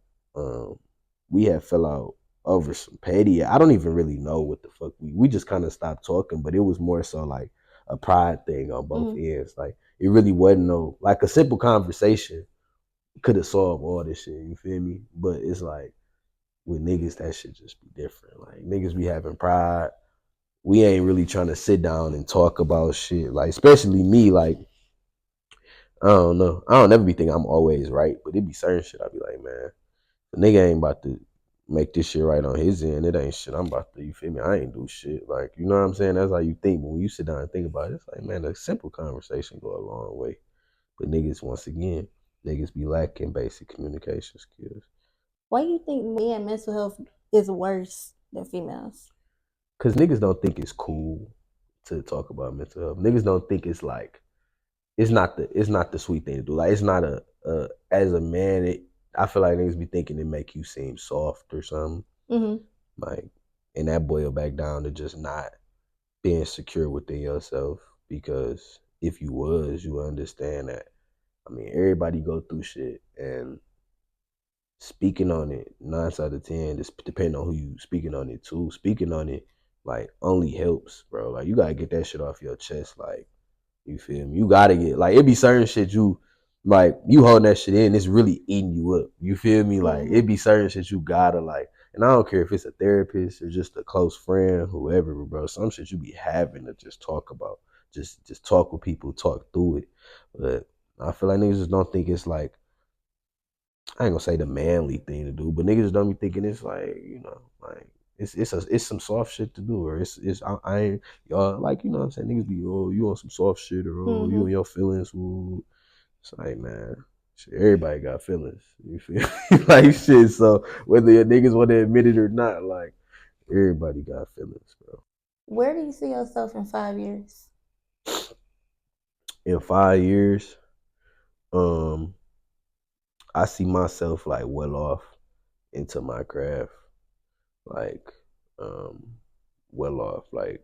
we had fell out over some petty. I don't even really know what the fuck we just kind of stopped talking, but it was more so like a pride thing on both ends. Like it really wasn't no like a simple conversation could have solved all this shit. You feel me? But it's like with niggas that should just be different. Like niggas be having pride. We ain't really trying to sit down and talk about shit. Like especially me. Like I don't know. I don't ever be thinking I'm always right, but it be certain shit. I be like, man, the nigga ain't about to make this shit right on his end. It ain't shit I'm about to, you feel me? I ain't do shit. Like, you know what I'm saying? That's how you think. But when you sit down and think about it, it's like, man, a simple conversation go a long way. But niggas, once again, niggas be lacking basic communication skills. Why do you think men mental health is worse than females? Cause niggas don't think it's cool to talk about mental health. Niggas don't think it's like it's not the sweet thing to do. Like it's not as a man, I feel like niggas be thinking it make you seem soft or something. Like, and that boil back down to just not being secure within yourself. Because if you was, you understand that. I mean, everybody go through shit, and speaking on it 9 out of 10, just depending on who you speaking on it to. Speaking on it like only helps, bro. Like you gotta get that shit off your chest. Like you feel me? You gotta get like it be certain shit you like you holding that shit in, it's really eating you up. You feel me? Like it be certain shit you gotta like, and I don't care if it's a therapist or just a close friend, whoever, bro. Some shit you be having to just talk about. Just talk with people, talk through it. But I feel like niggas just don't think it's like, I ain't gonna say the manly thing to do, but niggas don't be thinking it's like, you know, like it's some soft shit to do, or I ain't y'all like, you know what I'm saying, niggas be, oh, you on some soft shit, or oh, you on your feelings, ooh. It's like, man, shit, everybody got feelings. You feel me? Like shit. So whether your niggas want to admit it or not, like everybody got feelings, bro. Where do you see yourself in 5 years? In 5 years, I see myself like well off into my craft, like well off, like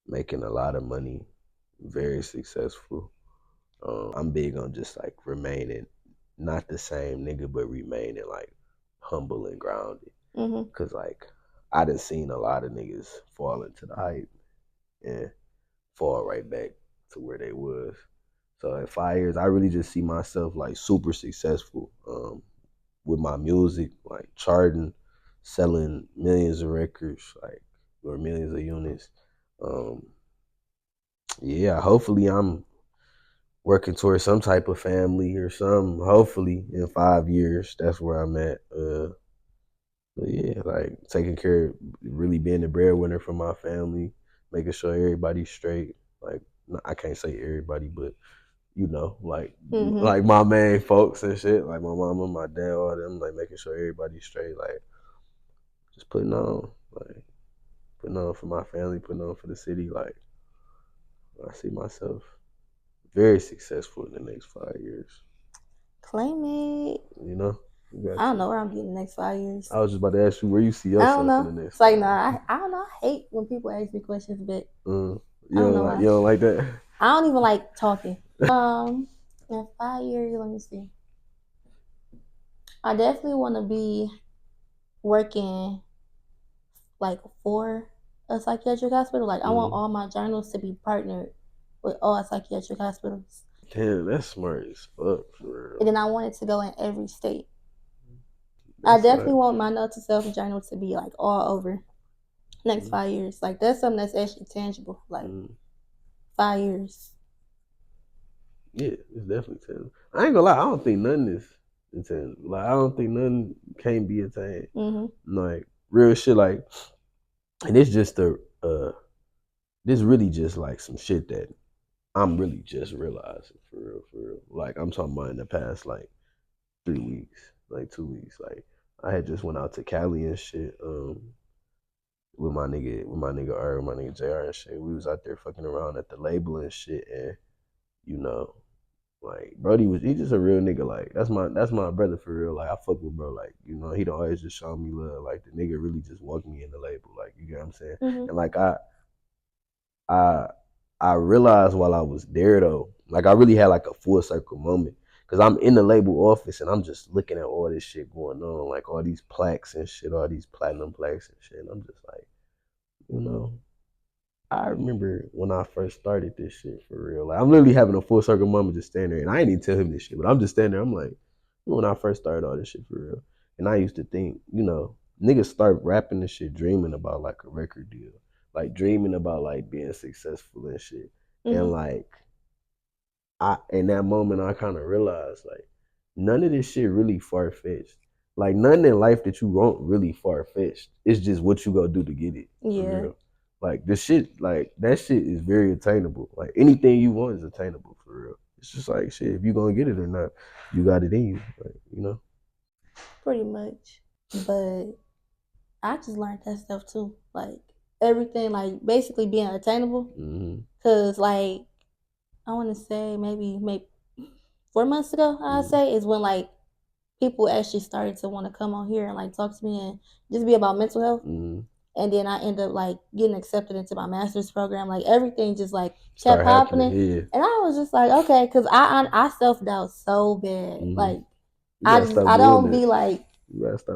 making a lot of money, very successful. I'm big on just like remaining not the same nigga, but remaining like humble and grounded. Mm-hmm. Cause like I done seen a lot of niggas fall into the hype and fall right back to where they was. So in 5 years, I really just see myself like super successful with my music, like charting, selling millions of records, like or millions of units. Um, yeah, hopefully I'm working towards some type of family or something. Hopefully in 5 years, that's where I'm at. But yeah, like taking care, really being the breadwinner for my family, making sure everybody's straight. Like I can't say everybody, but you know, like my main folks and shit, like my mama, my dad, all them, like making sure everybody's straight, like just putting on for my family, putting on for the city. Like I see myself very successful in the next 5 years. Claim it. You know, I don't know where I'm getting in the next 5 years. I was just about to ask you where you see I don't yourself know. in the next. It's like no, I don't know. I hate when people ask me questions, but you I don't know why. You don't like that? I don't even like talking. In 5 years, let me see. I definitely want to be working like for a psychiatric hospital. Like I want all my journals to be partnered with all psychiatric hospitals. Damn, that's smart as fuck for real. And then I want it to go in every state. I definitely want my note to self journal to be like all over next 5 years. Like that's something that's actually tangible. Like 5 years. Yeah, it's definitely tangible. I ain't gonna lie, I don't think nothing is intangible. Like I don't think nothing can't be attained. Like real shit, like, and it's just this really just like some shit that I'm really just realizing for real. Like I'm talking about in the past like 3 weeks, like 2 weeks. Like I had just went out to Cali and shit, with my nigga R, my nigga JR and shit. We was out there fucking around at the label and shit, and you know, like Brody he just a real nigga. Like that's my brother for real. Like I fuck with bro. Like you know, he don't always just show me love. Like the nigga really just walked me in the label. Like you get what I'm saying? And like I realized while I was there though, like I really had like a full circle moment. Cause I'm in the label office and I'm just looking at all this shit going on, like all these plaques and shit, all these platinum plaques and shit. And I'm just like, you know, I remember when I first started this shit for real. Like I'm literally having a full circle moment just standing there. And I ain't even tell him this shit, but I'm just standing there. I'm like, when I first started all this shit for real. And I used to think, you know, niggas start rapping this shit dreaming about like a record deal. Like dreaming about like being successful and shit. And like in that moment I kind of realized like none of this shit really far fetched. Like nothing in life that you want really far fetched. It's just what you gonna do to get it. Yeah. For real. Like the shit, like that shit is very attainable. Like anything you want is attainable for real. It's just like shit, if you gonna get it or not, you got it in you. Like, you know? Pretty much. But I just learned that stuff too. Like everything, like basically being attainable. Cause like I want to say maybe 4 months ago, I'd say is when like people actually started to want to come on here and like talk to me and just be about mental health. And then I ended up like getting accepted into my master's program. Like everything just like kept happening. Yeah. And I was just like, okay, because I self-doubt so bad. Like I don't be like,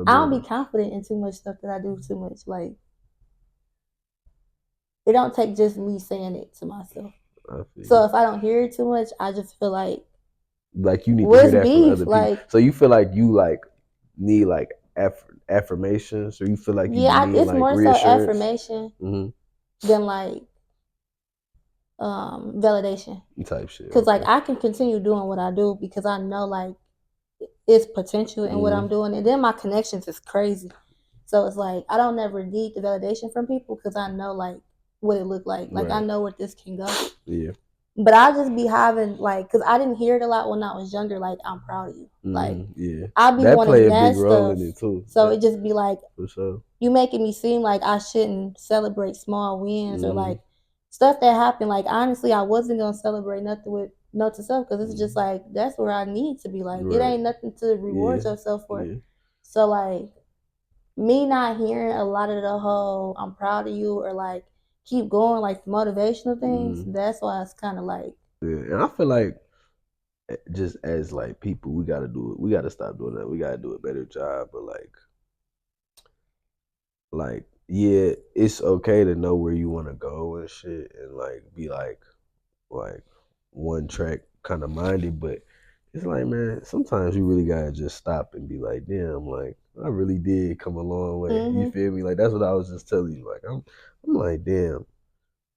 I don't be confident in too much stuff that I do too much. Like it don't take just me saying it to myself. So if I don't hear it too much, I just feel like you need to hear that from other people. Like, so you feel like you like need like affirmations, or you feel like you need it's like more reassurance? So affirmation than like validation type shit. Because like I can continue doing what I do because I know like it's potential in what I'm doing, and then my connections is crazy. So it's like I don't never need the validation from people because I know like what it looked like. Like I know where this can go. Yeah. But I'll just be having like, cause I didn't hear it a lot when I was younger. Like, I'm proud of you. Like, yeah, I'll be that play wanting a big mad role stuff. in it too. So That, it just be like, for sure. you making me seem like I shouldn't celebrate small wins or Mm-hmm. like stuff that happened. Like, honestly, I wasn't gonna celebrate nothing with note to self because it's just like that's where I need to be. Like, it Right. ain't nothing to reward Yeah. yourself for. Yeah. So like me not hearing a lot of the whole I'm proud of you or like keep going like the motivational things, that's why it's kind of like Yeah, and I feel like just as like people, we gotta do it. We gotta stop doing that. We gotta do a better job. But like, yeah, it's okay to know where you want to go and shit, and like be like one track kind of minded. But it's like, man, sometimes you really gotta just stop and be like, damn, like I really did come a long way. You feel me? Like that's what I was just telling you. Like I'm like, damn.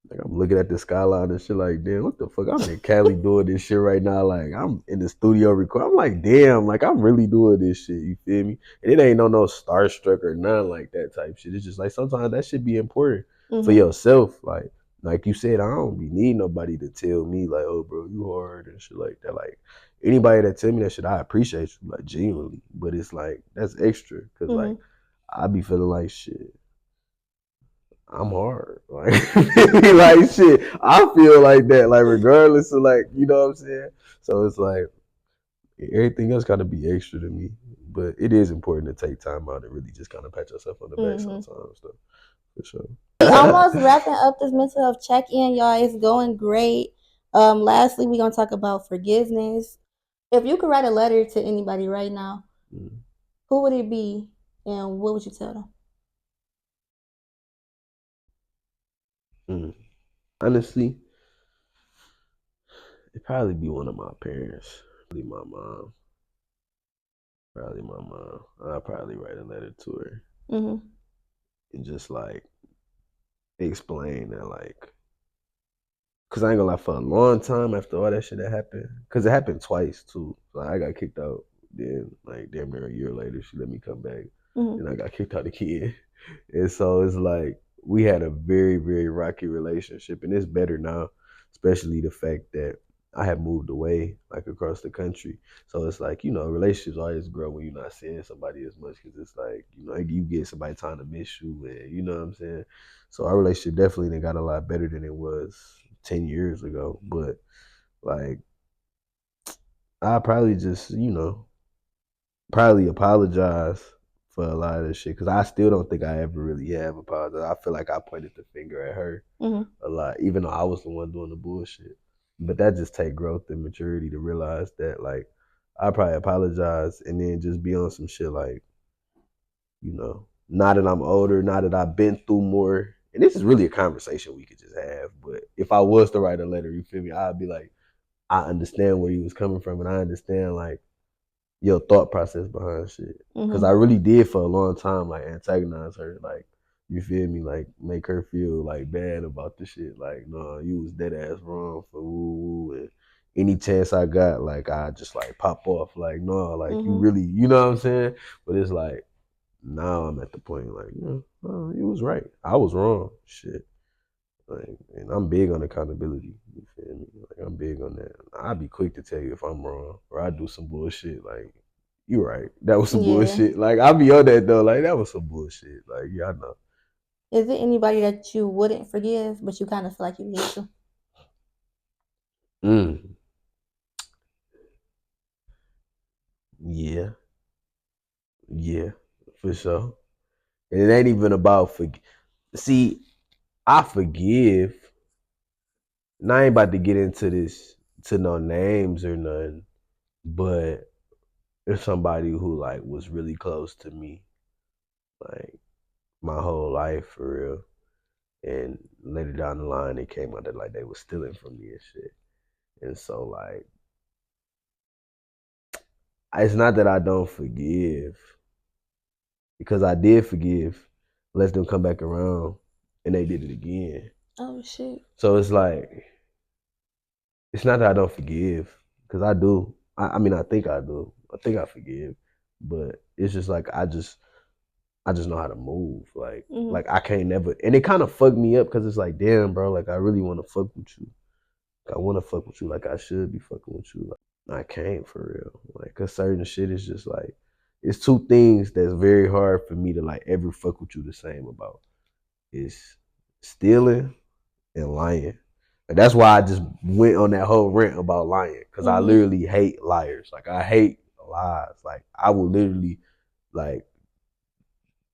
Like I'm looking at the skyline and shit like, damn, what the fuck? I'm in Cali doing this shit right now. Like I'm in the studio recording. I'm like, damn, like I'm really doing this shit. You feel me? And it ain't no starstruck or nothing like that type shit. It's just like sometimes that should be important for yourself. Like you said, I don't be need nobody to tell me like, oh bro, you hard and shit like that. Like anybody that tell me that shit, I appreciate you, like genuinely. But it's like that's extra because like I be feeling like shit. I'm hard. Like, like shit. I feel like that. Like regardless of like, you know what I'm saying? So it's like everything else gotta be extra to me. But it is important to take time out and really just kind of pat yourself on the back sometimes though. For sure. We almost wrapping up this mental health check-in, y'all. It's going great. Lastly, we're gonna talk about forgiveness. If you could write a letter to anybody right now, who would it be and what would you tell them? Honestly, it'd probably be one of my parents. Probably my mom. I'd probably write a letter to her. And just like explain that like cause I ain't gonna lie, for a long time after all that shit that happened, cause it happened twice too. Like I got kicked out, then like damn near a year later, she let me come back, and I got kicked out again. And so it's like we had a very very rocky relationship, and it's better now, especially the fact that I had moved away like across the country. So it's like relationships always grow when you're not seeing somebody as much, cause it's like you get somebody time to miss you, and you know what I'm saying. So our relationship definitely got a lot better than it was 10 years ago. But like I probably just, probably apologize for a lot of this shit because I still don't think I ever really have apologized. I feel like I pointed the finger at her a lot, even though I was the one doing the bullshit. But that just take growth and maturity to realize that like I probably apologize and then just be on some shit like, now that I'm older, now that I've been through more, and this is really a conversation we could just have. But if I was to write a letter, you feel me? I'd be like, I understand where you was coming from, and I understand like your thought process behind shit. Because I really did for a long time like antagonize her, like you feel me, like make her feel like bad about the shit. Like no, you was dead ass wrong for woo woo, and any chance I got, like I just like pop off, like no, like you really, you know what I'm saying? But it's like now I'm at the point like, you was right, I was wrong, shit. Like, and I'm big on accountability. You feel me? Like I'm big on that. I'll be quick to tell you if I'm wrong or I do some bullshit. Like, you right. That was some bullshit. Like I'll be on that though. Like that was some bullshit. Like yeah, I know. Is it anybody that you wouldn't forgive, but you kind of feel like you need to? Yeah. Yeah. For sure. And it ain't even about See, I forgive. And I ain't about to get into this to no names or nothing, but there's somebody who like was really close to me, like my whole life for real. And later down the line, it came out that like they was stealing from me and shit. And so like, it's not that I don't forgive, because I did forgive, let them come back around, and they did it again. Oh shit. So it's like, it's not that I don't forgive, because I do. I mean, I think I do. I think I forgive, but it's just like I just know how to move. Like I can't never, and it kind of fucked me up because it's like, damn, bro, like I really want to fuck with you, I want to fuck with you like I should be fucking with you. Like, I can't for real. Like, cause certain shit is just like, it's two things that's very hard for me to like ever fuck with you the same about. It's stealing and lying. And that's why I just went on that whole rant about lying. Cause I literally hate liars. Like I hate lies. Like I will literally like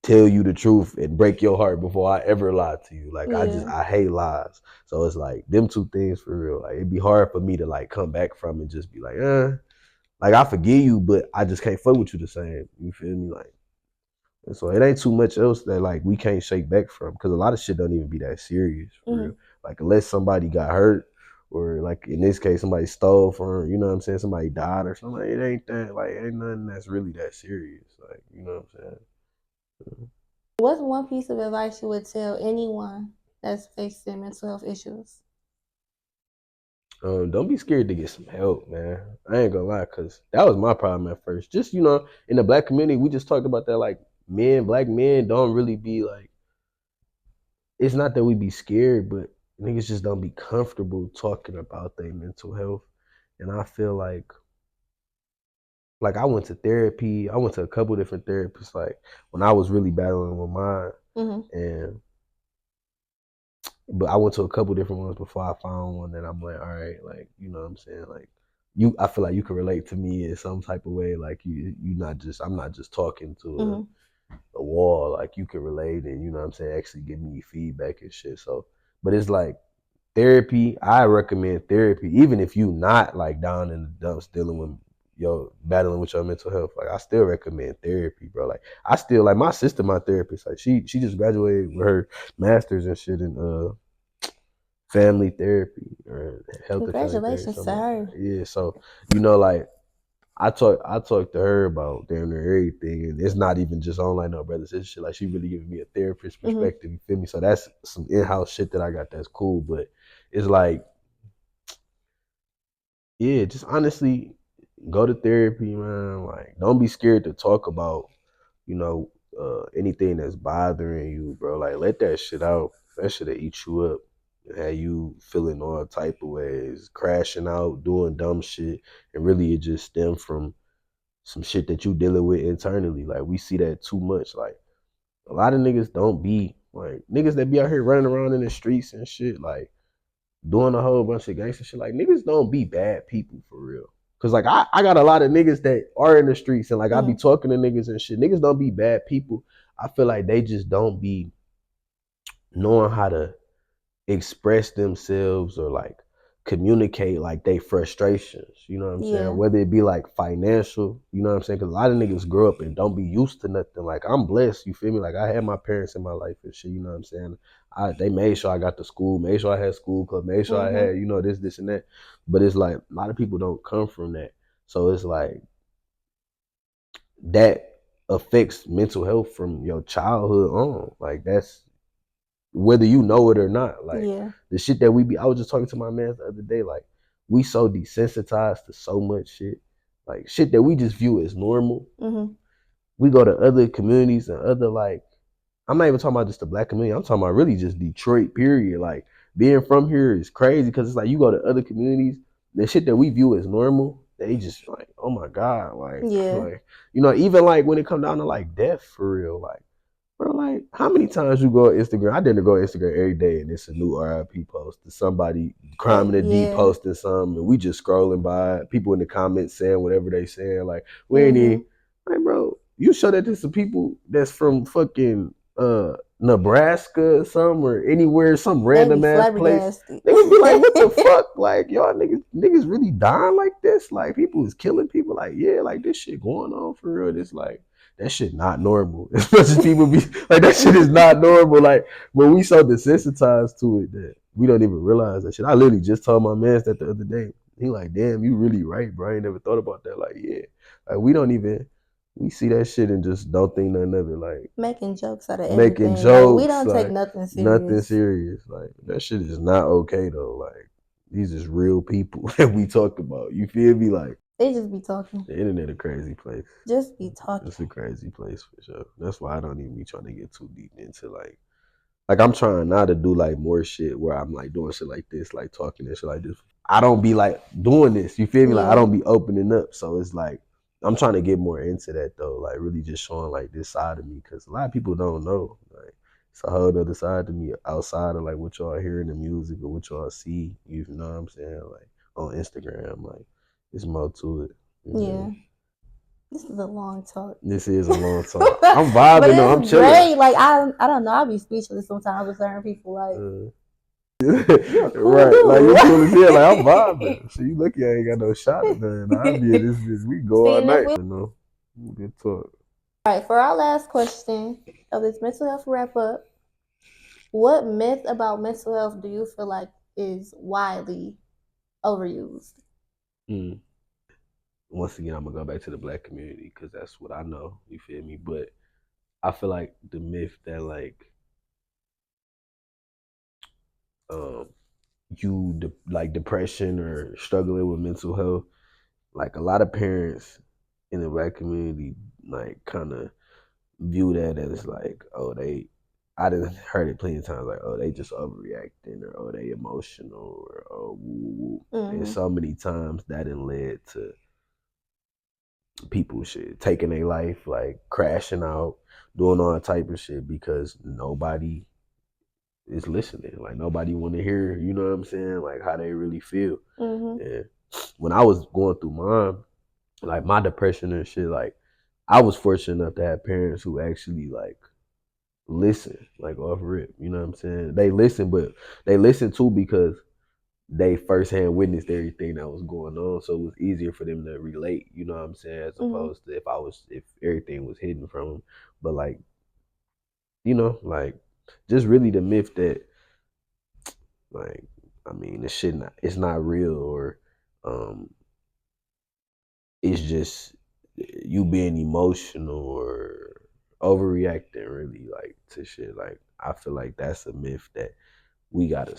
tell you the truth and break your heart before I ever lie to you. Like I hate lies. So it's like them two things for real. Like it'd be hard for me to like come back from and just be like, like I forgive you, but I just can't fuck with you the same. You feel me? Like, and so it ain't too much else that like we can't shake back from because a lot of shit don't even be that serious for real. Like unless somebody got hurt or like in this case somebody stole from, you know what I'm saying, somebody died or something. Like, it ain't that like ain't nothing that's really that serious. Like, you know what I'm saying? What's one piece of advice you would tell anyone that's facing mental health issues? Don't be scared to get some help, man. I ain't gonna lie, cause that was my problem at first. Just, you know, in the black community, we just talked about that. Like, black men don't really be like. It's not that we be scared, but niggas just don't be comfortable talking about their mental health. And I feel like I went to therapy. I went to a couple different therapists. Like when I was really battling with mine, and but I went to a couple different ones before I found one that I'm like, all right, like, you know what I'm saying? Like I feel like you can relate to me in some type of way. Like I'm not just talking to a wall. Like you can relate and you know what I'm saying, actually give me feedback and shit. So, but it's like therapy, I recommend therapy, even if you not like down in the dumps dealing with battling with your mental health. Like I still recommend therapy, bro. Like I still like my sister, my therapist. Like she just graduated with her master's and shit in family therapy or health and family therapy. Congratulations to her. Like yeah, so you know, like I talk to her about damn near everything, and it's not even just online, no brothers. It's shit like she really giving me a therapist perspective. You feel me? So that's some in-house shit that I got. That's cool, but it's like, yeah, just honestly go to therapy, man. Like, don't be scared to talk about, you know, anything that's bothering you, bro. Like, let that shit out. That shit'll eat you up. Have you feeling all type of ways, crashing out, doing dumb shit, and really it just stem from some shit that you dealing with internally. Like we see that too much. Like a lot of niggas don't be like niggas that be out here running around in the streets and shit, like doing a whole bunch of gangster shit. Like niggas don't be bad people for real. Cause like I got a lot of niggas that are in the streets and like I be talking to niggas and shit. Niggas don't be bad people. I feel like they just don't be knowing how to express themselves or like communicate like they frustrations, you know what I'm saying? Whether it be like financial, you know what I'm saying? Because a lot of niggas grow up and don't be used to nothing. Like I'm blessed, you feel me? Like I had my parents in my life and shit, you know what I'm saying? They made sure I got to school, made sure I had school club, made sure I had, you know, this and that. But it's like a lot of people don't come from that. So it's like that affects mental health from your childhood on. Like that's whether you know it or not. Like the shit that I was just talking to my man the other day, like we so desensitized to so much shit. Like shit that we just view as normal. We go to other communities and other like, I'm not even talking about just the black community. I'm talking about really just Detroit, period. Like being from here is crazy because it's like you go to other communities, the shit that we view as normal, they just like, oh my God, like, like you know, even like when it come down to like death for real, like bro, like, how many times you go on Instagram? I didn't go on Instagram every day and it's a new RIP post. Somebody crime in the deep posting something and we just scrolling by. People in the comments saying whatever they saying. Like, we ain't even, like, bro, you show that to some people that's from fucking Nebraska or something or anywhere, some random ass place. They would be like, what the fuck? Like, y'all niggas really dying like this? Like, people is killing people? Like, yeah, like, this shit going on for real. This, like, that shit not normal. As much as people be like, that shit is not normal. Like, when we so desensitized to it that we don't even realize that shit. I literally just told my man that the other day. He like, damn, you really right, bro. I ain't never thought about that. Like, yeah. Like, we see that shit and just don't think nothing of it. Like, making jokes out of making everything. jokes. Like, we don't take nothing serious. Nothing serious. Like, that shit is not okay, though. Like, these is real people that we talk about. You feel me? Like, they just be talking. The internet a crazy place. Just be talking. It's a crazy place for sure. That's why I don't even be trying to get too deep into like I'm trying not to do like more shit where I'm like doing shit like this, like talking and shit like this. I don't be like doing this. You feel me? Like I Yeah. don't be opening up. So it's like I'm trying to get more into that though. Like really just showing like this side of me because a lot of people don't know. Like it's a whole other side to me outside of like what y'all hear in the music or what y'all see. You know what I'm saying? Like on Instagram, like it's more to it. You know? Yeah. This is a long talk. This is a long talk. I'm vibing But though. I'm it's chilling. great. Like I don't know. I'll be speechless sometimes with certain people. Like you're cool right, dude. like you cool as hell. Like I'm vibing. So you lucky I ain't got no shot at nothing. I'll be in this bitch. We go all See, and if night. we- You know, good talk. All right, for our last question of this mental health wrap up, what myth about mental health do you feel like is widely overused? Mm. Once again, I'm gonna go back to the black community because that's what I know. You feel me? But I feel like the myth that like like depression or struggling with mental health, like a lot of parents in the black community like kind of view that as like, oh, I didn't heard it plenty of times, like, oh, they just overreacting or oh, they emotional or oh, woo, woo. And so many times that done led to people shit taking their life, like crashing out, doing all type of shit because nobody is listening. Like nobody want to hear, you know what I'm saying? Like how they really feel. And when I was going through mine, like my depression and shit, like I was fortunate enough to have parents who actually like listen, like off rip. You know what I'm saying? They listen, but they listen too because they firsthand witnessed everything that was going on. So it was easier for them to relate, you know what I'm saying, as opposed to if everything was hidden from them. But like, you know, like just really the myth that like, I mean, this shit it's not real or it's just you being emotional or overreacting really like to shit. Like I feel like that's a myth that we gotta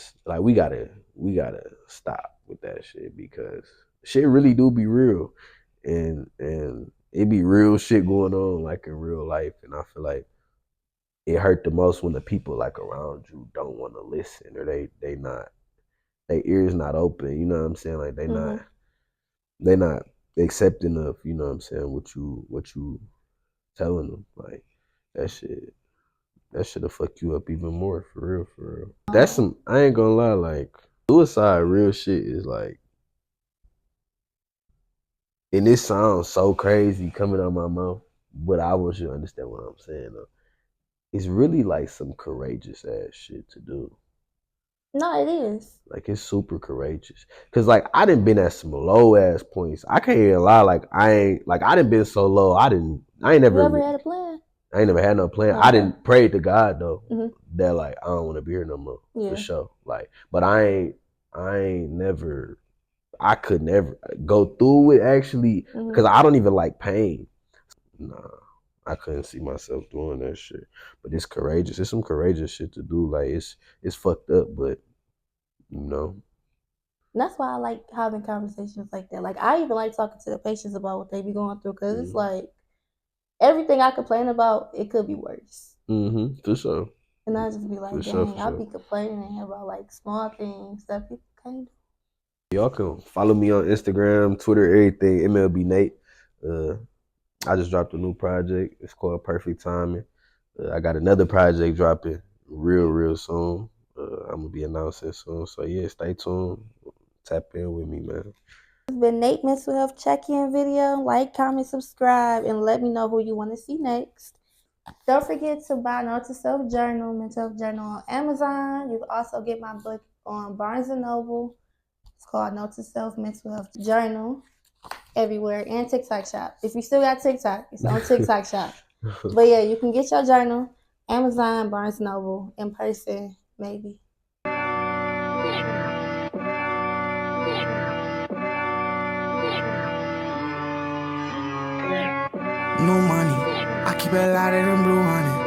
stop with that shit because shit really do be real and it be real shit going on like in real life. And I feel like it hurt the most when the people like around you don't want to listen or they not, their ears not open, you know what I'm saying? Like they not accepting of, you know what I'm saying, what you telling them. Like that shit'll fuck you up even more, for real, for real. That's some, I ain't gonna lie, like suicide real shit is like, and this sounds so crazy coming out my mouth, but I want you to understand what I'm saying though. It's really like some courageous ass shit to do. No, it is. Like it's super courageous. Cause like I done been at some low ass points. I can't even lie. Like I done been so low. I ain't never. You ever had a plan? I ain't never had no plan. Okay. I didn't pray to God though that like I don't want to be here no more for sure. Like, but I ain't never. I could never go through it actually because I don't even like pain. Nah, I couldn't see myself doing that shit. But it's courageous. It's some courageous shit to do. Like it's fucked up, but you know. That's why I like having conversations like that. Like I even like talking to the patients about what they be going through because it's like everything I complain about, it could be worse. For sure. And I just be like, dang, I'll be complaining about like small things that people can't do. Y'all can follow me on Instagram, Twitter, everything, MLB Nate. I just dropped a new project. It's called Perfect Timing. I got another project dropping real soon. I'm gonna be announcing soon. So yeah, stay tuned. Tap in with me, man. It's been Nate Mental Health check-in video. Like, comment, subscribe, and let me know who you want to see next. Don't forget to buy Note to Self Journal, Mental Health Journal on Amazon. You can also get my book on Barnes & Noble. It's called Note to Self Mental Health Journal. Everywhere, and TikTok shop. If you still got TikTok, it's on TikTok shop. But yeah, you can get your journal, Amazon, Barnes & Noble, in person, maybe. New money, I keep a lot of them blue honey.